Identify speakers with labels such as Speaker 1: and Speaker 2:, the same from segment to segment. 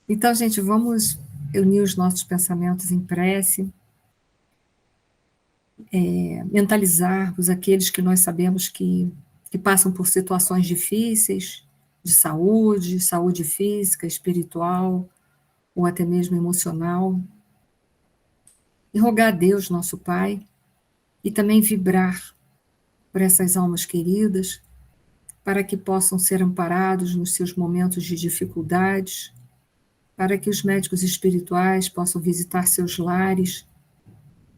Speaker 1: Então, gente, vamos unir os nossos pensamentos em prece, mentalizarmos aqueles que nós sabemos que passam por situações difíceis, de saúde, saúde física, espiritual, ou até mesmo emocional, e rogar a Deus, nosso Pai, e também vibrar por essas almas queridas, para que possam ser amparados nos seus momentos de dificuldades, para que os médicos espirituais possam visitar seus lares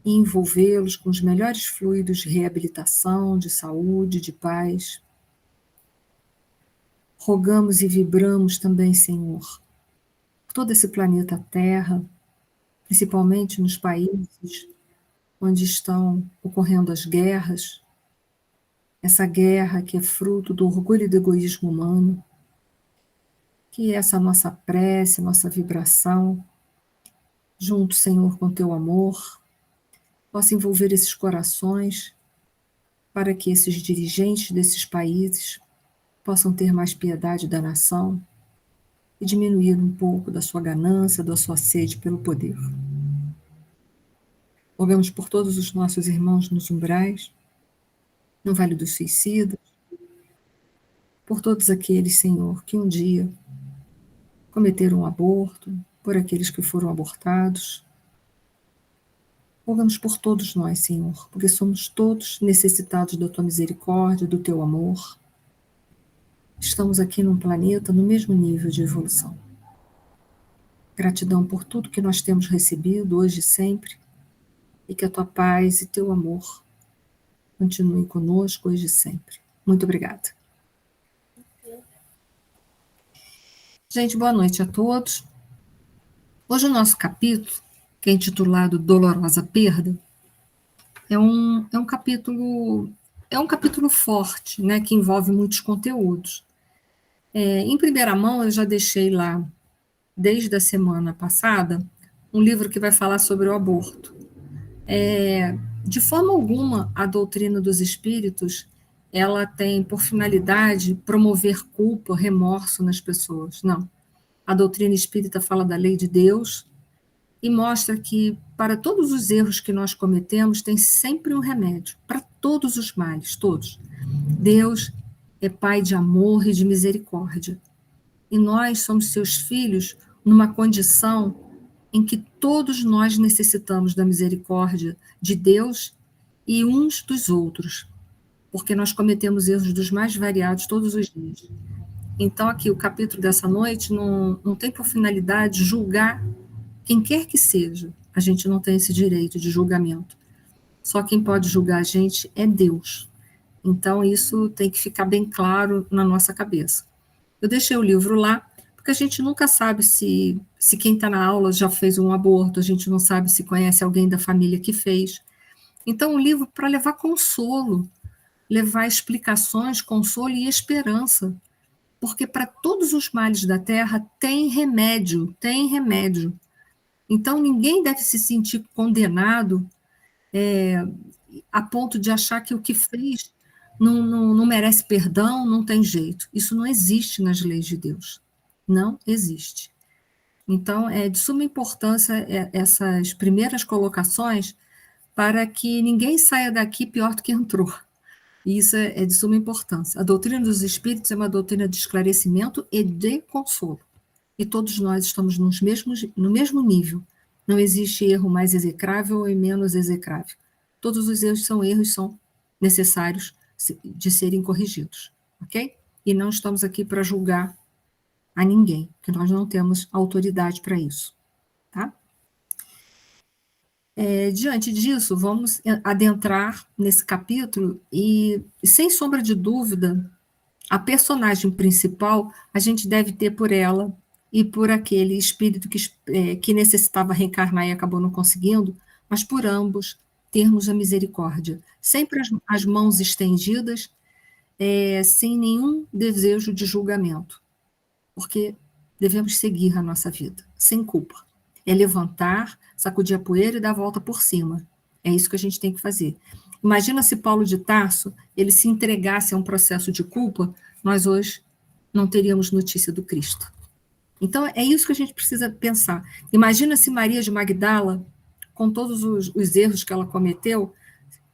Speaker 1: e envolvê-los com os melhores fluidos de reabilitação, de saúde, de paz. Rogamos e vibramos também, Senhor, por todo esse planeta Terra, principalmente nos países onde estão ocorrendo as guerras, essa guerra que é fruto do orgulho e do egoísmo humano, que essa nossa prece, nossa vibração, junto, Senhor, com teu amor, possa envolver esses corações, para que esses dirigentes desses países possam ter mais piedade da nação e diminuir um pouco da sua ganância, da sua sede pelo poder. Rogamos por todos os nossos irmãos nos umbrais, no Vale dos Suicidas, por todos aqueles, Senhor, que um dia cometeram um aborto, por aqueles que foram abortados. Rogamos por todos nós, Senhor, porque somos todos necessitados da tua misericórdia, do teu amor. Estamos aqui num planeta no mesmo nível de evolução. Gratidão por tudo que nós temos recebido hoje e sempre, e que a tua paz e teu amor continuem conosco hoje e sempre. Muito obrigada. Gente, boa noite a todos. Hoje o nosso capítulo, que é intitulado Dolorosa Perda, é um capítulo forte, né, que envolve muitos conteúdos. Em primeira mão, eu já deixei lá, desde a semana passada, um livro que vai falar sobre o aborto. De forma alguma, a doutrina dos espíritos, ela tem por finalidade promover culpa, remorso nas pessoas. Não. A doutrina espírita fala da lei de Deus e mostra que para todos os erros que nós cometemos tem sempre um remédio, para todos os males, todos. Deus é Pai de amor e de misericórdia. E nós somos seus filhos numa condição em que todos nós necessitamos da misericórdia de Deus e uns dos outros, porque nós cometemos erros dos mais variados todos os dias. Então, aqui, o capítulo dessa noite não tem por finalidade julgar quem quer que seja. A gente não tem esse direito de julgamento. Só quem pode julgar a gente é Deus. Então, isso tem que ficar bem claro na nossa cabeça. Eu deixei o livro lá, porque a gente nunca sabe se quem está na aula já fez um aborto, a gente não sabe se conhece alguém da família que fez. Então, um livro para levar consolo, levar explicações, consolo e esperança, porque para todos os males da terra tem remédio, tem remédio. Então, ninguém deve se sentir condenado a ponto de achar que o que fez não merece perdão, não tem jeito. Isso não existe nas leis de Deus. Não existe. Então, é de suma importância essas primeiras colocações para que ninguém saia daqui pior do que entrou. E isso é de suma importância. A doutrina dos espíritos é uma doutrina de esclarecimento e de consolo. E todos nós estamos no mesmo nível. Não existe erro mais execrável e menos execrável. Todos os erros são necessários de serem corrigidos, ok? E não estamos aqui para julgar a ninguém, porque nós não temos autoridade para isso, tá? Diante disso, vamos adentrar nesse capítulo e, sem sombra de dúvida, a personagem principal a gente deve ter por ela e por aquele espírito que necessitava reencarnar e acabou não conseguindo, mas por ambos termos a misericórdia. Sempre as mãos estendidas, sem nenhum desejo de julgamento, porque devemos seguir a nossa vida, sem culpa. É levantar, sacudir a poeira e dar a volta por cima. É isso que a gente tem que fazer. Imagina se Paulo de Tarso, ele se entregasse a um processo de culpa, nós hoje não teríamos notícia do Cristo. Então, é isso que a gente precisa pensar. Imagina se Maria de Magdala, com todos os erros que ela cometeu,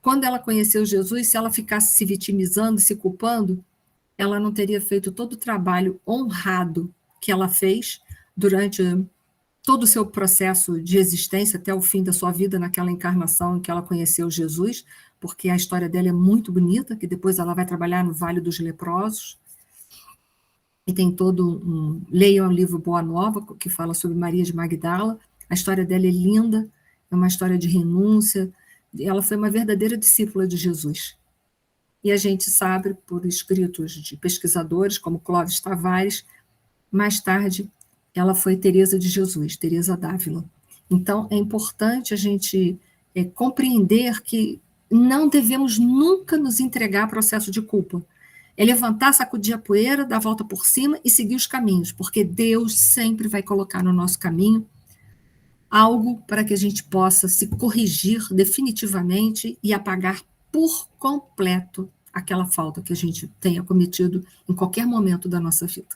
Speaker 1: quando ela conheceu Jesus, se ela ficasse se vitimizando, se culpando, ela não teria feito todo o trabalho honrado que ela fez durante todo o seu processo de existência até o fim da sua vida, naquela encarnação em que ela conheceu Jesus, porque a história dela é muito bonita, que depois ela vai trabalhar no Vale dos Leprosos, e tem leiam o livro Boa Nova, que fala sobre Maria de Magdala, a história dela é linda, é uma história de renúncia, ela foi uma verdadeira discípula de Jesus. E a gente sabe, por escritos de pesquisadores, como Clóvis Tavares, mais tarde ela foi Teresa de Jesus, Teresa d'Ávila. Então, é importante a gente compreender que não devemos nunca nos entregar a processo de culpa. É levantar, sacudir a poeira, dar a volta por cima e seguir os caminhos, porque Deus sempre vai colocar no nosso caminho algo para que a gente possa se corrigir definitivamente e apagar por completo aquela falta que a gente tenha cometido em qualquer momento da nossa vida.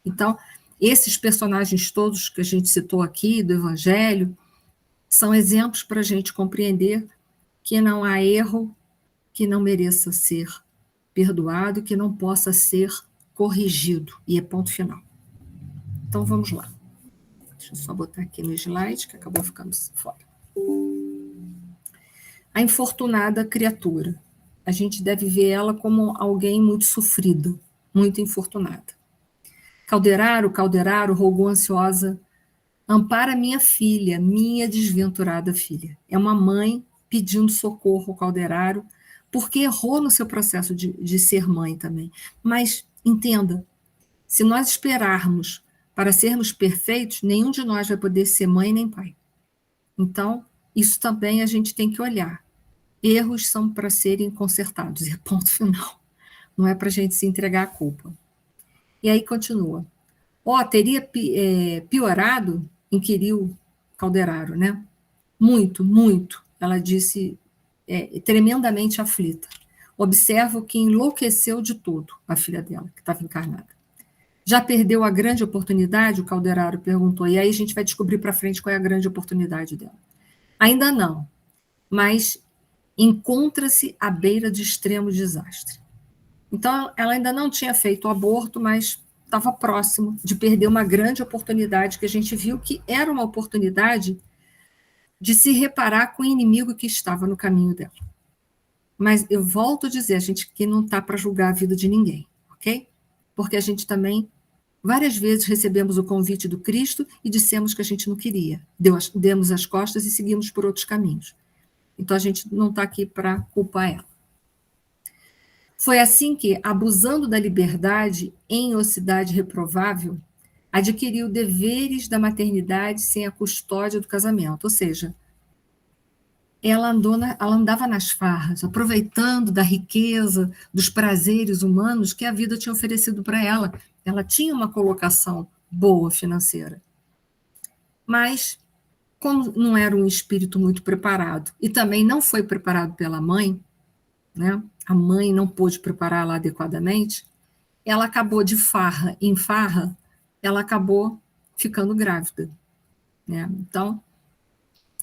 Speaker 1: Então, esses personagens todos que a gente citou aqui do Evangelho são exemplos para a gente compreender que não há erro que não mereça ser perdoado, que não possa ser corrigido, e é ponto final. Então, vamos lá. Deixa eu só botar aqui no slide, que acabou ficando fora. A infortunada criatura. A gente deve ver ela como alguém muito sofrida, muito infortunada. Calderaro, rogou ansiosa, ampara minha filha, minha desventurada filha. É uma mãe pedindo socorro ao Calderaro, porque errou no seu processo de ser mãe também. Mas, entenda, se nós esperarmos para sermos perfeitos, nenhum de nós vai poder ser mãe nem pai. Então, isso também a gente tem que olhar. Erros são para serem consertados, é ponto final. Não é para a gente se entregar à culpa. E aí continua. Teria piorado? Inquiriu Calderaro, né? Muito, muito. Ela disse, tremendamente aflita. Observo que enlouqueceu de todo a filha dela, que estava encarnada. Já perdeu a grande oportunidade? O Calderaro perguntou. E aí a gente vai descobrir para frente qual é a grande oportunidade dela. Ainda não, mas encontra-se à beira de extremo desastre. Então, ela ainda não tinha feito o aborto, mas estava próximo de perder uma grande oportunidade, que a gente viu que era uma oportunidade de se reparar com o inimigo que estava no caminho dela. Mas eu volto a dizer, a gente aqui não está para julgar a vida de ninguém, ok? Porque a gente também, várias vezes, recebemos o convite do Cristo e dissemos que a gente não queria. Demos as costas e seguimos por outros caminhos. Então, a gente não está aqui para culpar ela. Foi assim que, abusando da liberdade em ociosidade reprovável, adquiriu deveres da maternidade sem a custódia do casamento. Ou seja, ela andava nas farras, aproveitando da riqueza, dos prazeres humanos que a vida tinha oferecido para ela. Ela tinha uma colocação boa financeira. Mas, como não era um espírito muito preparado, e também não foi preparado pela mãe, né? A mãe não pôde prepará-la adequadamente, ela acabou de farra em farra, ela acabou ficando grávida, né? Então,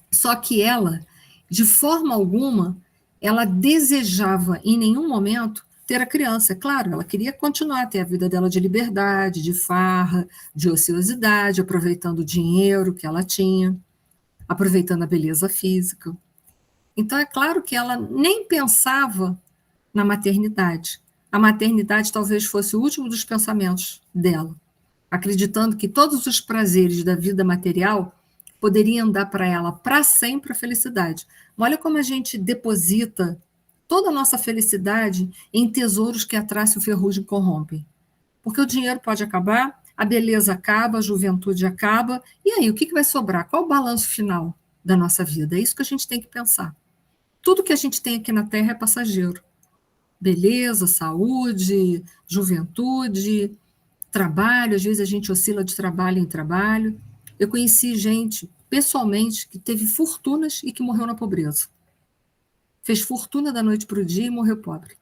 Speaker 1: só que ela, de forma alguma, ela desejava em nenhum momento ter a criança. Claro, ela queria continuar a ter a vida dela de liberdade, de farra, de ociosidade, aproveitando o dinheiro que ela tinha, aproveitando a beleza física. Então, é claro que ela nem pensava na maternidade. A maternidade talvez fosse o último dos pensamentos dela, acreditando que todos os prazeres da vida material poderiam dar para ela para sempre a felicidade. Olha como a gente deposita toda a nossa felicidade em tesouros que a traça e o ferrugem corrompem. Porque o dinheiro pode acabar, a beleza acaba, a juventude acaba, e aí o que vai sobrar? Qual o balanço final da nossa vida? É isso que a gente tem que pensar. Tudo que a gente tem aqui na Terra é passageiro. Beleza, saúde, juventude, trabalho, às vezes a gente oscila de trabalho em trabalho. Eu conheci gente, pessoalmente, que teve fortunas e que morreu na pobreza. Fez fortuna da noite para o dia e morreu pobre.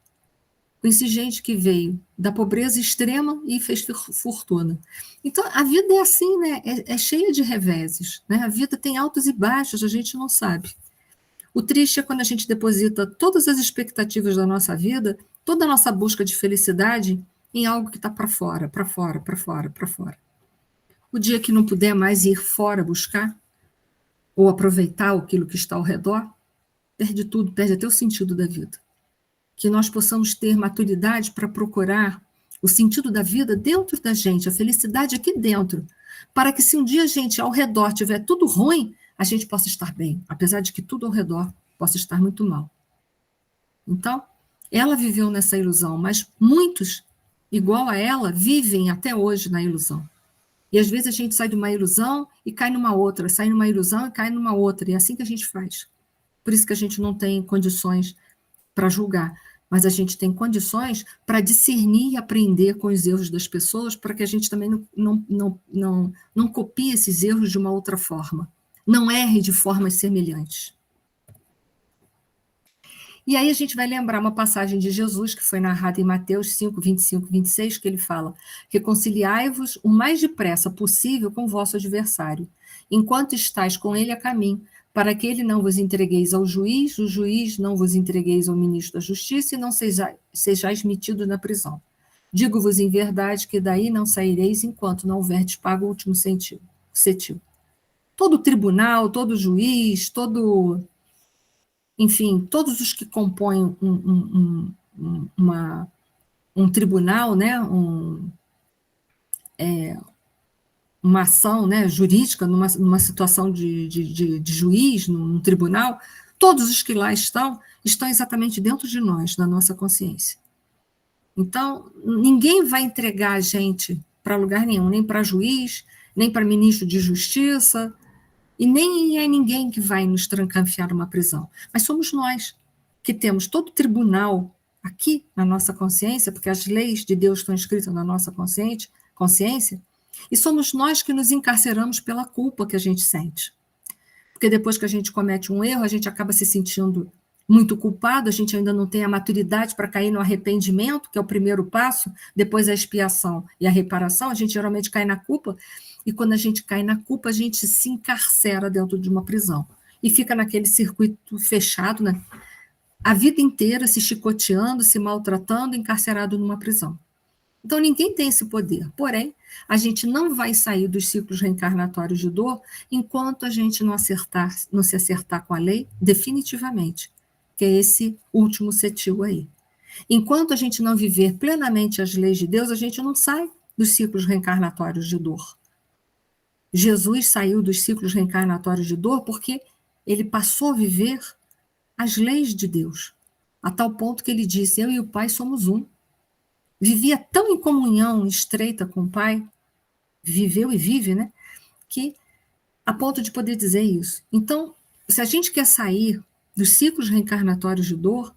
Speaker 1: Conheci gente que veio da pobreza extrema e fez fortuna. Então, a vida é assim, né? É cheia de reveses, né? A vida tem altos e baixos, a gente não sabe. O triste é quando a gente deposita todas as expectativas da nossa vida, toda a nossa busca de felicidade em algo que está para fora, para fora, para fora, para fora. O dia que não puder mais ir fora buscar, ou aproveitar aquilo que está ao redor, perde tudo, perde até o sentido da vida. Que nós possamos ter maturidade para procurar o sentido da vida dentro da gente, a felicidade aqui dentro, para que se um dia a gente ao redor tiver tudo ruim, a gente possa estar bem, apesar de que tudo ao redor possa estar muito mal. Então, ela viveu nessa ilusão, mas muitos, igual a ela, vivem até hoje na ilusão. E às vezes a gente sai de uma ilusão e cai numa outra, sai numa ilusão e cai numa outra, e é assim que a gente faz. Por isso que a gente não tem condições para julgar, mas a gente tem condições para discernir e aprender com os erros das pessoas, para que a gente também não copie esses erros de uma outra forma, não erre de formas semelhantes. E aí a gente vai lembrar uma passagem de Jesus, que foi narrada em Mateus 5, 25 e 26, que ele fala: reconciliai-vos o mais depressa possível com o vosso adversário, enquanto estáis com ele a caminho, para que ele não vos entregueis ao juiz, o juiz não vos entregueis ao ministro da justiça, e não sejais metidos na prisão. Digo-vos em verdade que daí não saireis enquanto não houverdes pago o último cetil. Todo tribunal, todo juiz, enfim, todos os que compõem um tribunal, né, uma ação, né, jurídica, numa situação de juiz, num tribunal, todos os que lá estão exatamente dentro de nós, na nossa consciência. Então, ninguém vai entregar a gente para lugar nenhum, nem para juiz, nem para ministro de justiça, e nem é ninguém que vai nos trancafiar numa prisão. Mas somos nós que temos todo o tribunal aqui na nossa consciência, porque as leis de Deus estão escritas na nossa consciência, e somos nós que nos encarceramos pela culpa que a gente sente. Porque depois que a gente comete um erro, a gente acaba se sentindo muito culpado, a gente ainda não tem a maturidade para cair no arrependimento, que é o primeiro passo, depois a expiação e a reparação, a gente geralmente cai na culpa, e quando a gente cai na culpa, a gente se encarcera dentro de uma prisão. E fica naquele circuito fechado, né? A vida inteira se chicoteando, se maltratando, encarcerado numa prisão. Então, ninguém tem esse poder. Porém, a gente não vai sair dos ciclos reencarnatórios de dor enquanto a gente não se acertar com a lei definitivamente, que é esse último cetil aí. Enquanto a gente não viver plenamente as leis de Deus, a gente não sai dos ciclos reencarnatórios de dor. Jesus saiu dos ciclos reencarnatórios de dor porque ele passou a viver as leis de Deus, a tal ponto que ele disse: eu e o Pai somos um. Vivia tão em comunhão estreita com o Pai, viveu e vive, né? Que a ponto de poder dizer isso. Então, se a gente quer sair dos ciclos reencarnatórios de dor,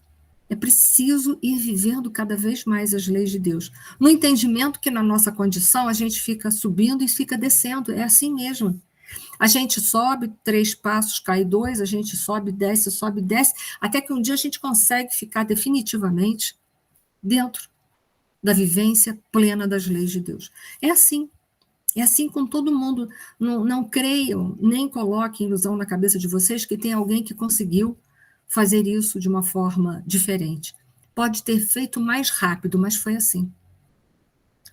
Speaker 1: é preciso ir vivendo cada vez mais as leis de Deus. No entendimento que na nossa condição a gente fica subindo e fica descendo, é assim mesmo. A gente sobe 3 passos, cai 2, a gente sobe, desce, até que um dia a gente consegue ficar definitivamente dentro da vivência plena das leis de Deus. É assim com todo mundo. Não creiam, nem coloquem ilusão na cabeça de vocês que tem alguém que conseguiu fazer isso de uma forma diferente. Pode ter feito mais rápido, mas foi assim.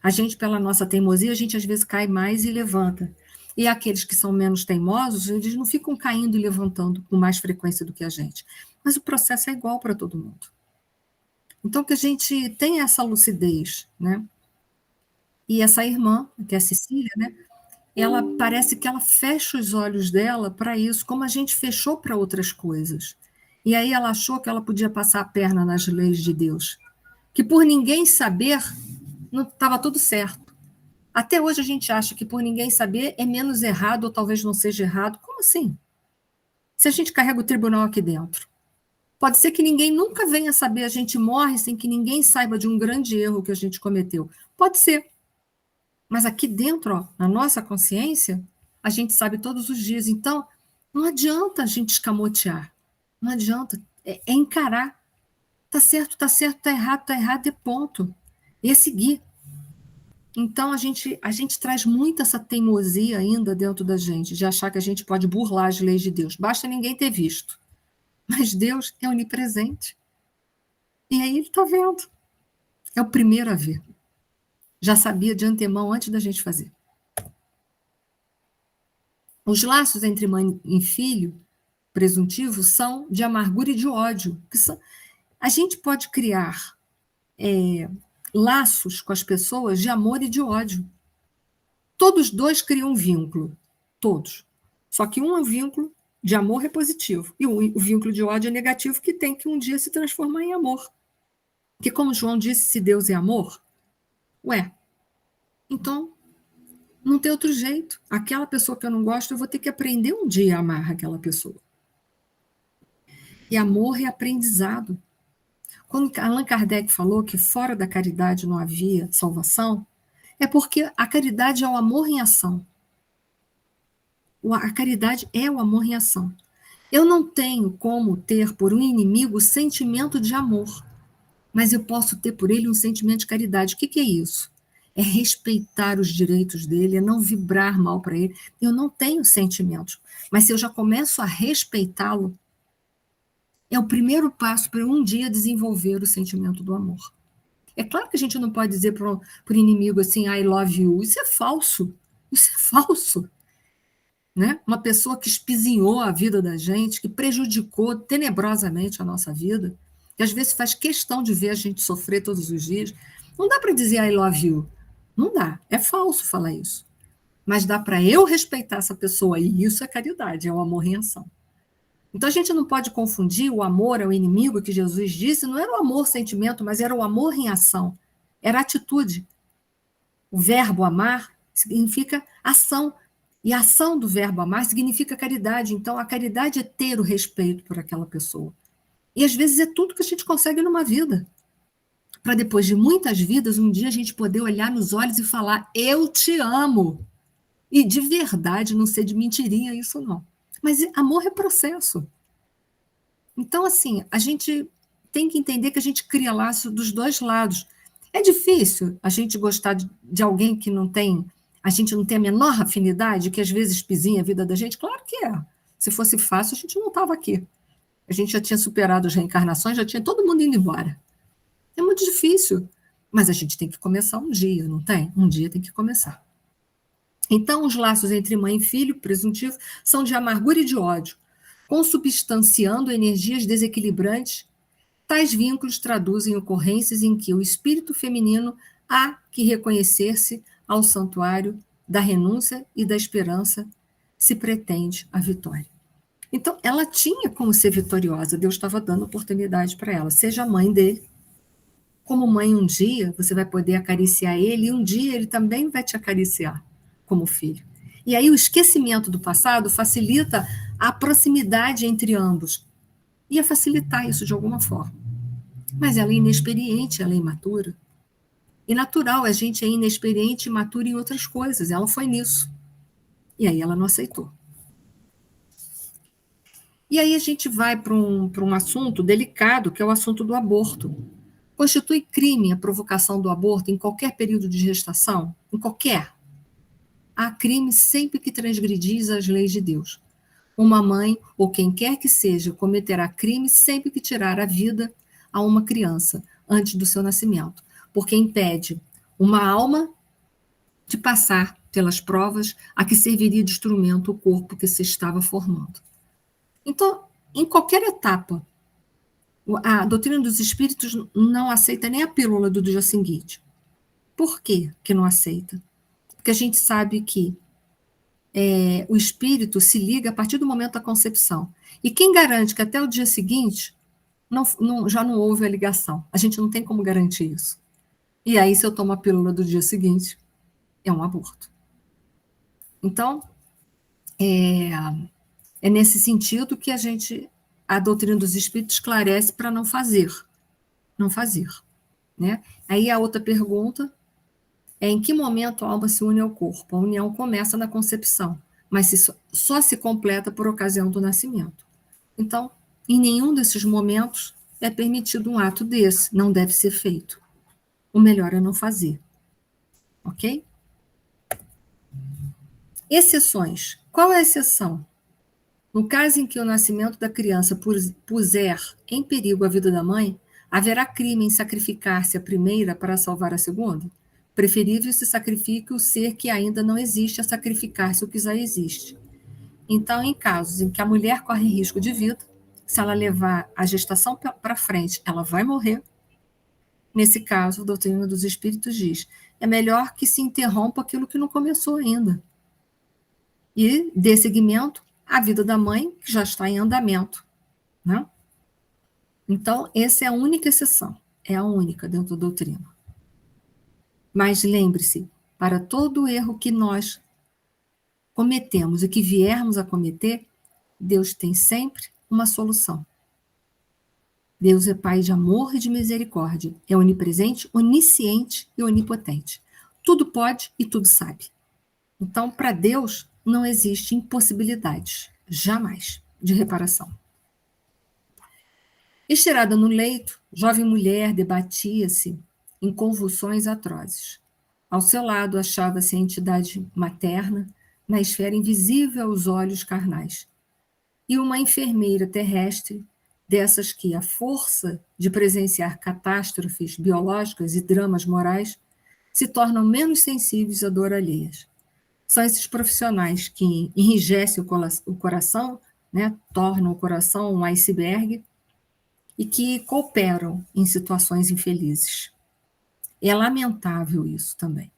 Speaker 1: A gente, pela nossa teimosia, a gente às vezes cai mais e levanta. E aqueles que são menos teimosos, eles não ficam caindo e levantando com mais frequência do que a gente. Mas o processo é igual para todo mundo. Então, que a gente tenha essa lucidez, né? E essa irmã, que é a Cecília, né? Ela parece que ela fecha os olhos dela para isso, como a gente fechou para outras coisas. E aí ela achou que ela podia passar a perna nas leis de Deus, que por ninguém saber, não estava tudo certo. Até hoje a gente acha que por ninguém saber é menos errado, ou talvez não seja errado. Como assim? Se a gente carrega o tribunal aqui dentro. Pode ser que ninguém nunca venha saber, a gente morre sem que ninguém saiba de um grande erro que a gente cometeu. Pode ser. Mas aqui dentro, ó, na nossa consciência, a gente sabe todos os dias. Então, não adianta a gente escamotear. Não adianta. É encarar. tá certo, tá errado, e ponto. E é seguir. Então, a gente traz muito essa teimosia ainda dentro da gente, de achar que a gente pode burlar as leis de Deus. Basta ninguém ter visto. Mas Deus é onipresente. E aí ele está vendo. É o primeiro a ver. Já sabia de antemão antes da gente fazer. Os laços entre mãe e filho, presuntivo, são de amargura e de ódio. A gente pode criar laços com as pessoas de amor e de ódio. Todos dois criam um vínculo. Todos. Só que um é um vínculo de amor é positivo. E o vínculo de ódio é negativo, que tem que um dia se transformar em amor. Porque, como João disse, se Deus é amor, ué, então não tem outro jeito. Aquela pessoa que eu não gosto, eu vou ter que aprender um dia a amar aquela pessoa. E amor é aprendizado. Quando Allan Kardec falou que fora da caridade não havia salvação, é porque a caridade é o amor em ação. A caridade é o amor em ação. Eu não tenho como ter por um inimigo o sentimento de amor, mas eu posso ter por ele um sentimento de caridade. O que é isso? É respeitar os direitos dele, é não vibrar mal para ele. Eu não tenho sentimentos, mas se eu já começo a respeitá-lo, é o primeiro passo para um dia desenvolver o sentimento do amor. É claro que a gente não pode dizer para o inimigo assim, I love you. Isso é falso. Isso é falso. Né? Uma pessoa que espizinhou a vida da gente, que prejudicou tenebrosamente a nossa vida, que às vezes faz questão de ver a gente sofrer todos os dias. Não dá para dizer I love you. Não dá. É falso falar isso. Mas dá para eu respeitar essa pessoa, e isso é caridade, é o amor em ação. Então a gente não pode confundir o amor ao inimigo que Jesus disse, não era o amor sentimento, mas era o amor em ação. Era atitude. O verbo amar significa ação. E a ação do verbo amar significa caridade. Então, a caridade é ter o respeito por aquela pessoa. E às vezes é tudo que a gente consegue numa vida. Para depois de muitas vidas, um dia a gente poder olhar nos olhos e falar: eu te amo. E de verdade, não ser de mentirinha isso não. Mas amor é processo. Então, assim, a gente tem que entender que a gente cria laço dos dois lados. É difícil a gente gostar de alguém que não tem, a gente não tem a menor afinidade, que às vezes pisinha a vida da gente? Claro que é. Se fosse fácil, a gente não estava aqui. A gente já tinha superado as reencarnações, já tinha todo mundo indo embora. É muito difícil. Mas a gente tem que começar um dia, não tem? Um dia tem que começar. Então, os laços entre mãe e filho, presuntivo, são de amargura e de ódio, consubstanciando energias desequilibrantes. Tais vínculos traduzem ocorrências em que o espírito feminino há que reconhecer-se ao santuário da renúncia e da esperança, se pretende a vitória. Então, ela tinha como ser vitoriosa, Deus estava dando oportunidade para ela. Seja a mãe dele. Como mãe, um dia você vai poder acariciar ele, e um dia ele também vai te acariciar como filho. E aí o esquecimento do passado facilita a proximidade entre ambos. Ia facilitar isso de alguma forma. Mas ela é inexperiente, ela é imatura. E natural, a gente é inexperiente e imatura em outras coisas. Ela foi nisso. E aí ela não aceitou. E aí a gente vai para um assunto delicado, que é o assunto do aborto. Constitui crime a provocação do aborto em qualquer período de gestação? Em qualquer. Há crime sempre que transgredis as leis de Deus. Uma mãe, ou quem quer que seja, cometerá crime sempre que tirar a vida a uma criança antes do seu nascimento, porque impede uma alma de passar pelas provas a que serviria de instrumento o corpo que se estava formando. Então, em qualquer etapa, a doutrina dos espíritos não aceita nem a pílula do dia seguinte. Por quê que não aceita? Porque a gente sabe que o espírito se liga a partir do momento da concepção. E quem garante que até o dia seguinte já não houve a ligação? A gente não tem como garantir isso. E aí, se eu tomo a pílula do dia seguinte, é um aborto. Então, é nesse sentido que a doutrina dos espíritos esclarece para não fazer. Não fazer. Né? Aí a outra pergunta é em que momento a alma se une ao corpo? A união começa na concepção, mas só se completa por ocasião do nascimento. Então, em nenhum desses momentos é permitido um ato desse, não deve ser feito. O melhor é não fazer. Ok? Exceções. Qual é a exceção? No caso em que o nascimento da criança puser em perigo a vida da mãe, haverá crime em sacrificar-se a primeira para salvar a segunda? Preferível se sacrifique o ser que ainda não existe a sacrificar-se o que já existe. Então, em casos em que a mulher corre risco de vida, se ela levar a gestação para frente, ela vai morrer. Nesse caso, a doutrina dos espíritos diz: é melhor que se interrompa aquilo que não começou ainda. E dê seguimento à vida da mãe, que já está em andamento. Né? Então, essa é a única exceção. É a única dentro da doutrina. Mas lembre-se, para todo erro que nós cometemos e que viermos a cometer, Deus tem sempre uma solução. Deus é Pai de amor e de misericórdia. É onipresente, onisciente e onipotente. Tudo pode e tudo sabe. Então, para Deus, não existe impossibilidades, jamais, de reparação. Estirada no leito, jovem mulher debatia-se em convulsões atrozes. Ao seu lado achava-se a entidade materna, na esfera invisível aos olhos carnais, e uma enfermeira terrestre, dessas que, à força de presenciar catástrofes biológicas e dramas morais, se tornam menos sensíveis à dor alheias. São esses profissionais que enrijecem o coração, né, tornam o coração um iceberg, e que cooperam em situações infelizes. É lamentável isso também.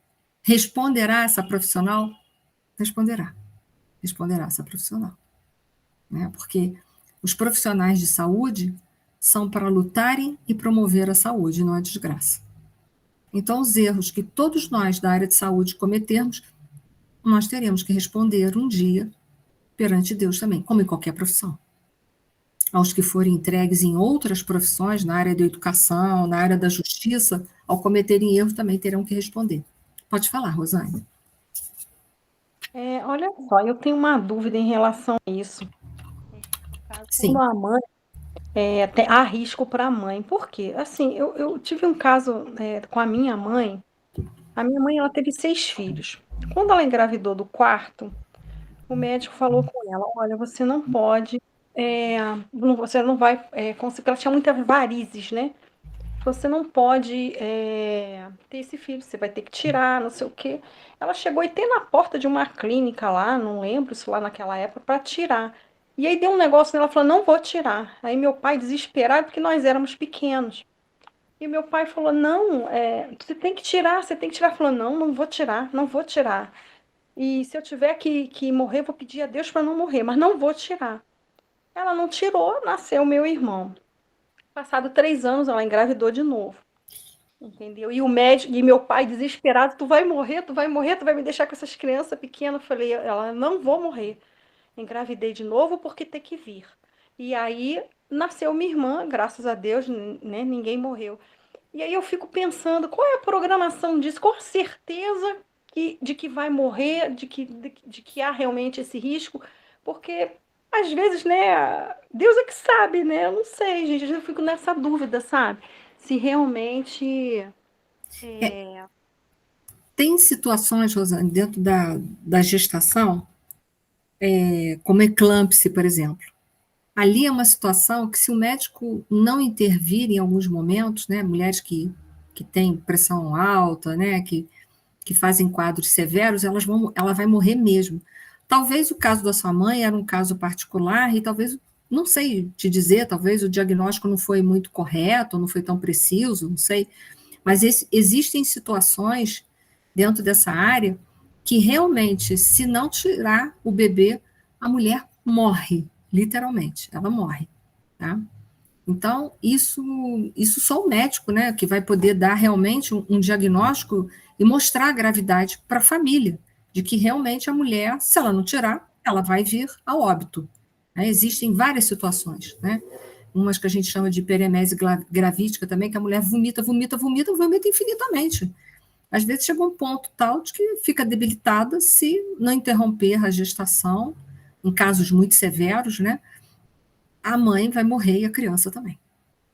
Speaker 1: Responderá essa profissional? Responderá. Responderá essa profissional. Né? Porque os profissionais de saúde são para lutarem e promover a saúde, não a desgraça. Então, os erros que todos nós da área de saúde cometermos, nós teremos que responder um dia perante Deus também, como em qualquer profissão. Aos que forem entregues em outras profissões, na área da educação, na área da justiça, ao cometerem erros também terão que responder. Pode falar, Rosane.
Speaker 2: Olha só, eu tenho uma dúvida em relação a isso. Quando
Speaker 1: Sim.
Speaker 2: a mãe há risco para a mãe. Por quê? Assim, eu tive um caso com a minha mãe. A minha mãe ela teve 6 filhos. Quando ela engravidou do quarto, o médico falou com ela: olha, você não pode, você não vai conseguir. Ela tinha muitas varizes, né? Você não pode ter esse filho, você vai ter que tirar, não sei o quê. Ela chegou e tem na porta de uma clínica lá, não lembro se lá naquela época, para tirar. E aí deu um negócio nela, falou, não vou tirar. Aí meu pai, desesperado, porque nós éramos pequenos. E meu pai falou, não, você tem que tirar, você tem que tirar. Falou, não, não vou tirar, não vou tirar. E se eu tiver que morrer, vou pedir a Deus para não morrer, mas não vou tirar. Ela não tirou, nasceu meu irmão. Passado 3 anos, ela engravidou de novo. Entendeu? E o médico, e meu pai desesperado, tu vai morrer, tu vai morrer, tu vai me deixar com essas crianças pequenas. Eu falei, ela não vou morrer. Engravidei de novo porque tem que vir. E aí nasceu minha irmã, graças a Deus, né? Ninguém morreu. E aí eu fico pensando, qual é a programação disso? Qual a certeza de que vai morrer, de que há realmente esse risco? Porque às vezes, né, Deus é que sabe, né? Eu não sei, gente, eu fico nessa dúvida, sabe? Se realmente
Speaker 1: Tem situações, Rosane, dentro da gestação, como eclâmpsia, por exemplo. Ali é uma situação que, se o médico não intervir em alguns momentos, né, mulheres que têm pressão alta, né, que fazem quadros severos, ela vai morrer mesmo. Talvez o caso da sua mãe era um caso particular e talvez, não sei te dizer, talvez o diagnóstico não foi muito correto, não foi tão preciso, não sei, mas existem situações dentro dessa área que realmente, se não tirar o bebê, a mulher morre, literalmente, ela morre, tá? Então, isso só o médico, né, que vai poder dar realmente um diagnóstico e mostrar a gravidade para a família, de que realmente a mulher, se ela não tirar, ela vai vir a óbito. Né? Existem várias situações, né? Umas que a gente chama de hiperemese gravídica também, que a mulher vomita, vomita, vomita, vomita infinitamente. Às vezes chega um ponto tal de que fica debilitada se não interromper a gestação, em casos muito severos, né? A mãe vai morrer e a criança também.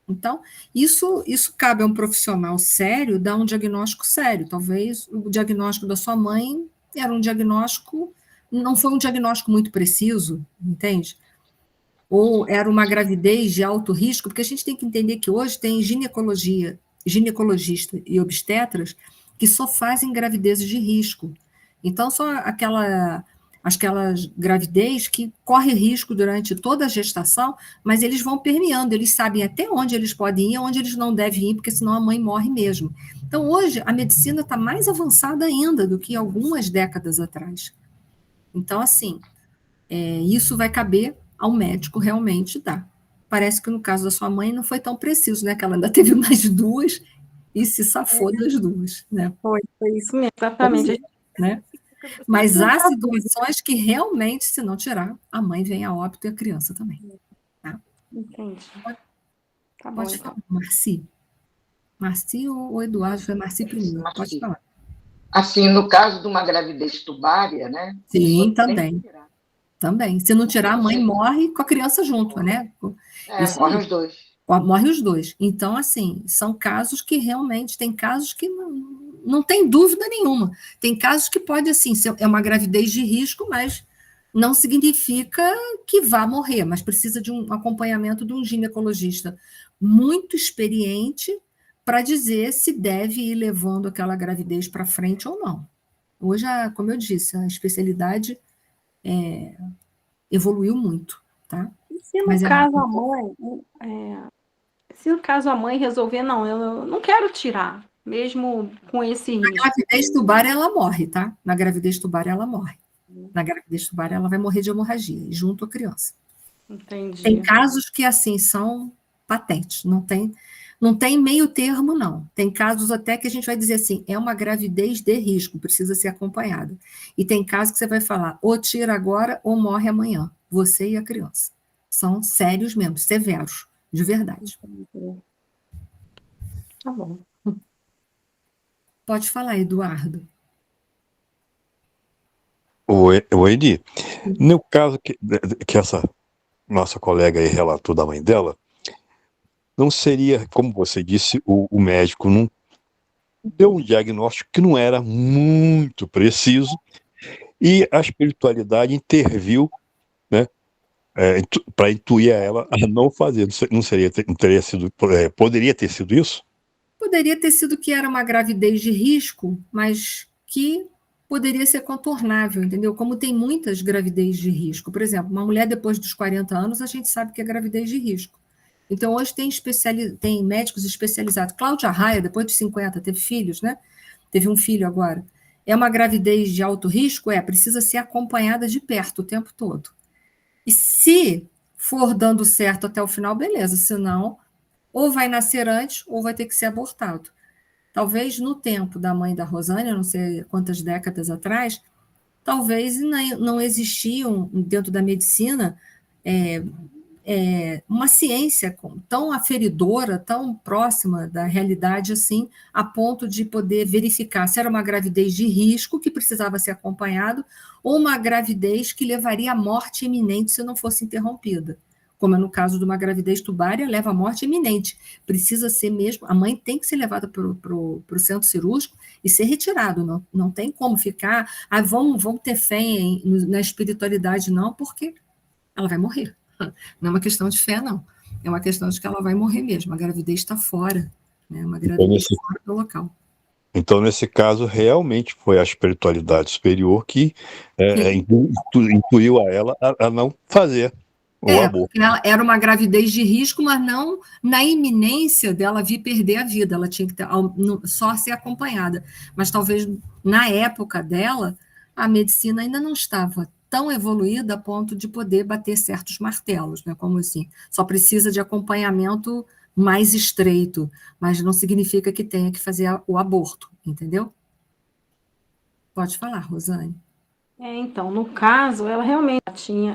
Speaker 1: Então, isso cabe a um profissional sério dar um diagnóstico sério. Talvez o diagnóstico da sua mãe era um diagnóstico, não foi um diagnóstico muito preciso, entende? Ou era uma gravidez de alto risco, porque a gente tem que entender que hoje tem ginecologista e obstetras que só fazem gravidezes de risco. Então, só aquelas gravidez que corre risco durante toda a gestação, mas eles vão permeando, eles sabem até onde eles podem ir e onde eles não devem ir, porque senão a mãe morre mesmo. Então, hoje, a medicina está mais avançada ainda do que algumas décadas atrás. Então, assim, isso vai caber ao médico realmente dar. Parece que no caso da sua mãe não foi tão preciso, né? Que ela ainda teve mais duas e se safou das duas, né?
Speaker 2: Foi isso mesmo, exatamente.
Speaker 1: Né? Mas há situações que realmente, se não tirar, a mãe vem a óbito e a criança também. Tá?
Speaker 2: Entendi. Tá bom,
Speaker 1: pode falar, Marci. Marci ou Eduardo? Foi Marci primeiro.
Speaker 3: Marci.
Speaker 1: Pode falar.
Speaker 3: Assim, no caso de uma gravidez tubária, né?
Speaker 1: Sim, também. Também. Se não tirar, a mãe morre com a criança junto, né?
Speaker 3: Morre os dois.
Speaker 1: Morre os dois. Então, assim, são casos que realmente, tem casos que não tem dúvida nenhuma. Tem casos que pode, assim, ser uma gravidez de risco, mas não significa que vá morrer, mas precisa de um acompanhamento de um ginecologista muito experiente para dizer se deve ir levando aquela gravidez para frente ou não. Hoje, como eu disse, a especialidade evoluiu muito, tá?
Speaker 2: E se no caso a mãe resolver, não, eu não quero tirar, mesmo com esse risco.
Speaker 1: Na gravidez tubária, ela morre, tá? Na gravidez tubária, ela morre. Na gravidez tubária, ela vai morrer de hemorragia, junto à criança.
Speaker 2: Entendi.
Speaker 1: Tem casos que, assim, são patentes, não tem meio termo, não. Tem casos até que a gente vai dizer assim, é uma gravidez de risco, precisa ser acompanhada. E tem casos que você vai falar, ou tira agora ou morre amanhã, você e a criança. São sérios mesmo, severos, de verdade.
Speaker 2: Tá bom.
Speaker 1: Pode falar, Eduardo.
Speaker 4: Oi, Edi. No caso que essa nossa colega aí relatou da mãe dela, não seria, como você disse, o médico não deu um diagnóstico que não era muito preciso e a espiritualidade interviu, né, para intuir ela a não fazer. Não teria sido, poderia ter sido isso?
Speaker 1: Poderia ter sido que era uma gravidez de risco, mas que poderia ser contornável, entendeu? Como tem muitas gravidez de risco. Por exemplo, uma mulher depois dos 40 anos, a gente sabe que é gravidez de risco. Então, hoje tem médicos especializados. Cláudia Raia, depois de 50, teve filhos, né? Teve um filho agora. É uma gravidez de alto risco? Precisa ser acompanhada de perto o tempo todo. E se for dando certo até o final, beleza. Senão, ou vai nascer antes, ou vai ter que ser abortado. Talvez no tempo da mãe da Rosânia, não sei quantas décadas atrás, talvez não existiam dentro da medicina uma ciência tão aferidora, tão próxima da realidade assim, a ponto de poder verificar se era uma gravidez de risco que precisava ser acompanhado ou uma gravidez que levaria à morte iminente se não fosse interrompida. Como é no caso de uma gravidez tubária, leva à morte iminente. Precisa ser mesmo, a mãe tem que ser levada para o centro cirúrgico e ser retirado. Não tem como ficar, vamos ter fé na espiritualidade, não, porque ela vai morrer. Não é uma questão de fé, não. É uma questão de que ela vai morrer mesmo. A gravidez está fora. Né? Uma gravidez fora do local.
Speaker 4: Então, nesse caso, realmente foi a espiritualidade superior que intuiu a ela a não fazer o aborto.
Speaker 1: Ela era uma gravidez de risco, mas não na iminência dela vir perder a vida. Ela tinha que só ser acompanhada. Mas talvez na época dela, a medicina ainda não estava tão evoluída a ponto de poder bater certos martelos, né? Como assim, só precisa de acompanhamento mais estreito, mas não significa que tenha que fazer o aborto, entendeu? Pode falar, Rosane.
Speaker 2: Então, no caso, ela realmente